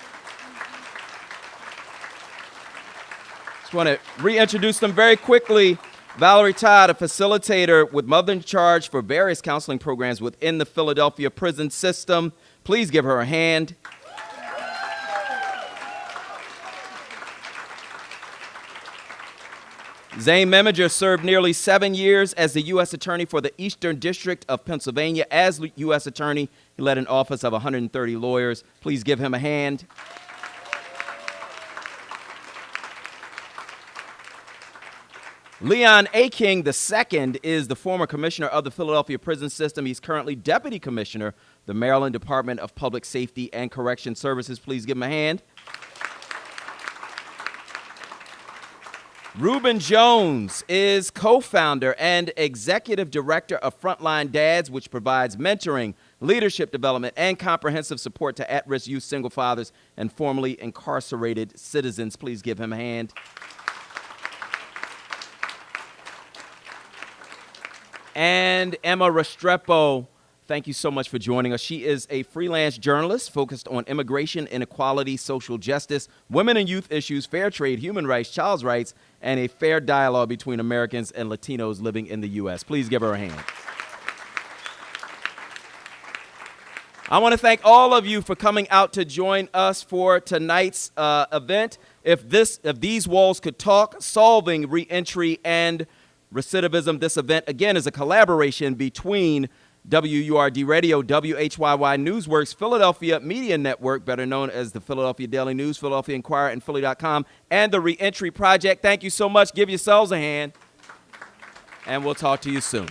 Just want to reintroduce them very quickly. Valerie Todd, a facilitator with Mother in Charge for various counseling programs within the Philadelphia prison system. Please give her a hand. Zane Meminger served nearly 7 years as the U.S. Attorney for the Eastern District of Pennsylvania. As U.S. Attorney, he led an office of 130 lawyers. Please give him a hand. Leon A. King II is the former commissioner of the Philadelphia prison system. He's currently deputy commissioner, the Maryland Department of Public Safety and Correction Services. Please give him a hand. Reuben Jones is co-founder and executive director of Frontline Dads, which provides mentoring, leadership development, and comprehensive support to at-risk youth, single fathers, and formerly incarcerated citizens. Please give him a hand. And Emma Restrepo, thank you so much for joining us. She is a freelance journalist focused on immigration, inequality, social justice, women and youth issues, fair trade, human rights, child's rights, and a fair dialogue between Americans and Latinos living in the U.S. Please give her a hand. I want to thank all of you for coming out to join us for tonight's event. If these walls could talk, solving reentry and recidivism. This event, again, is a collaboration between WURD Radio, WHYY Newsworks, Philadelphia Media Network, better known as the Philadelphia Daily News, Philadelphia Inquirer, and Philly.com, and the Reentry Project. Thank you so much. Give yourselves a hand, and we'll talk to you soon.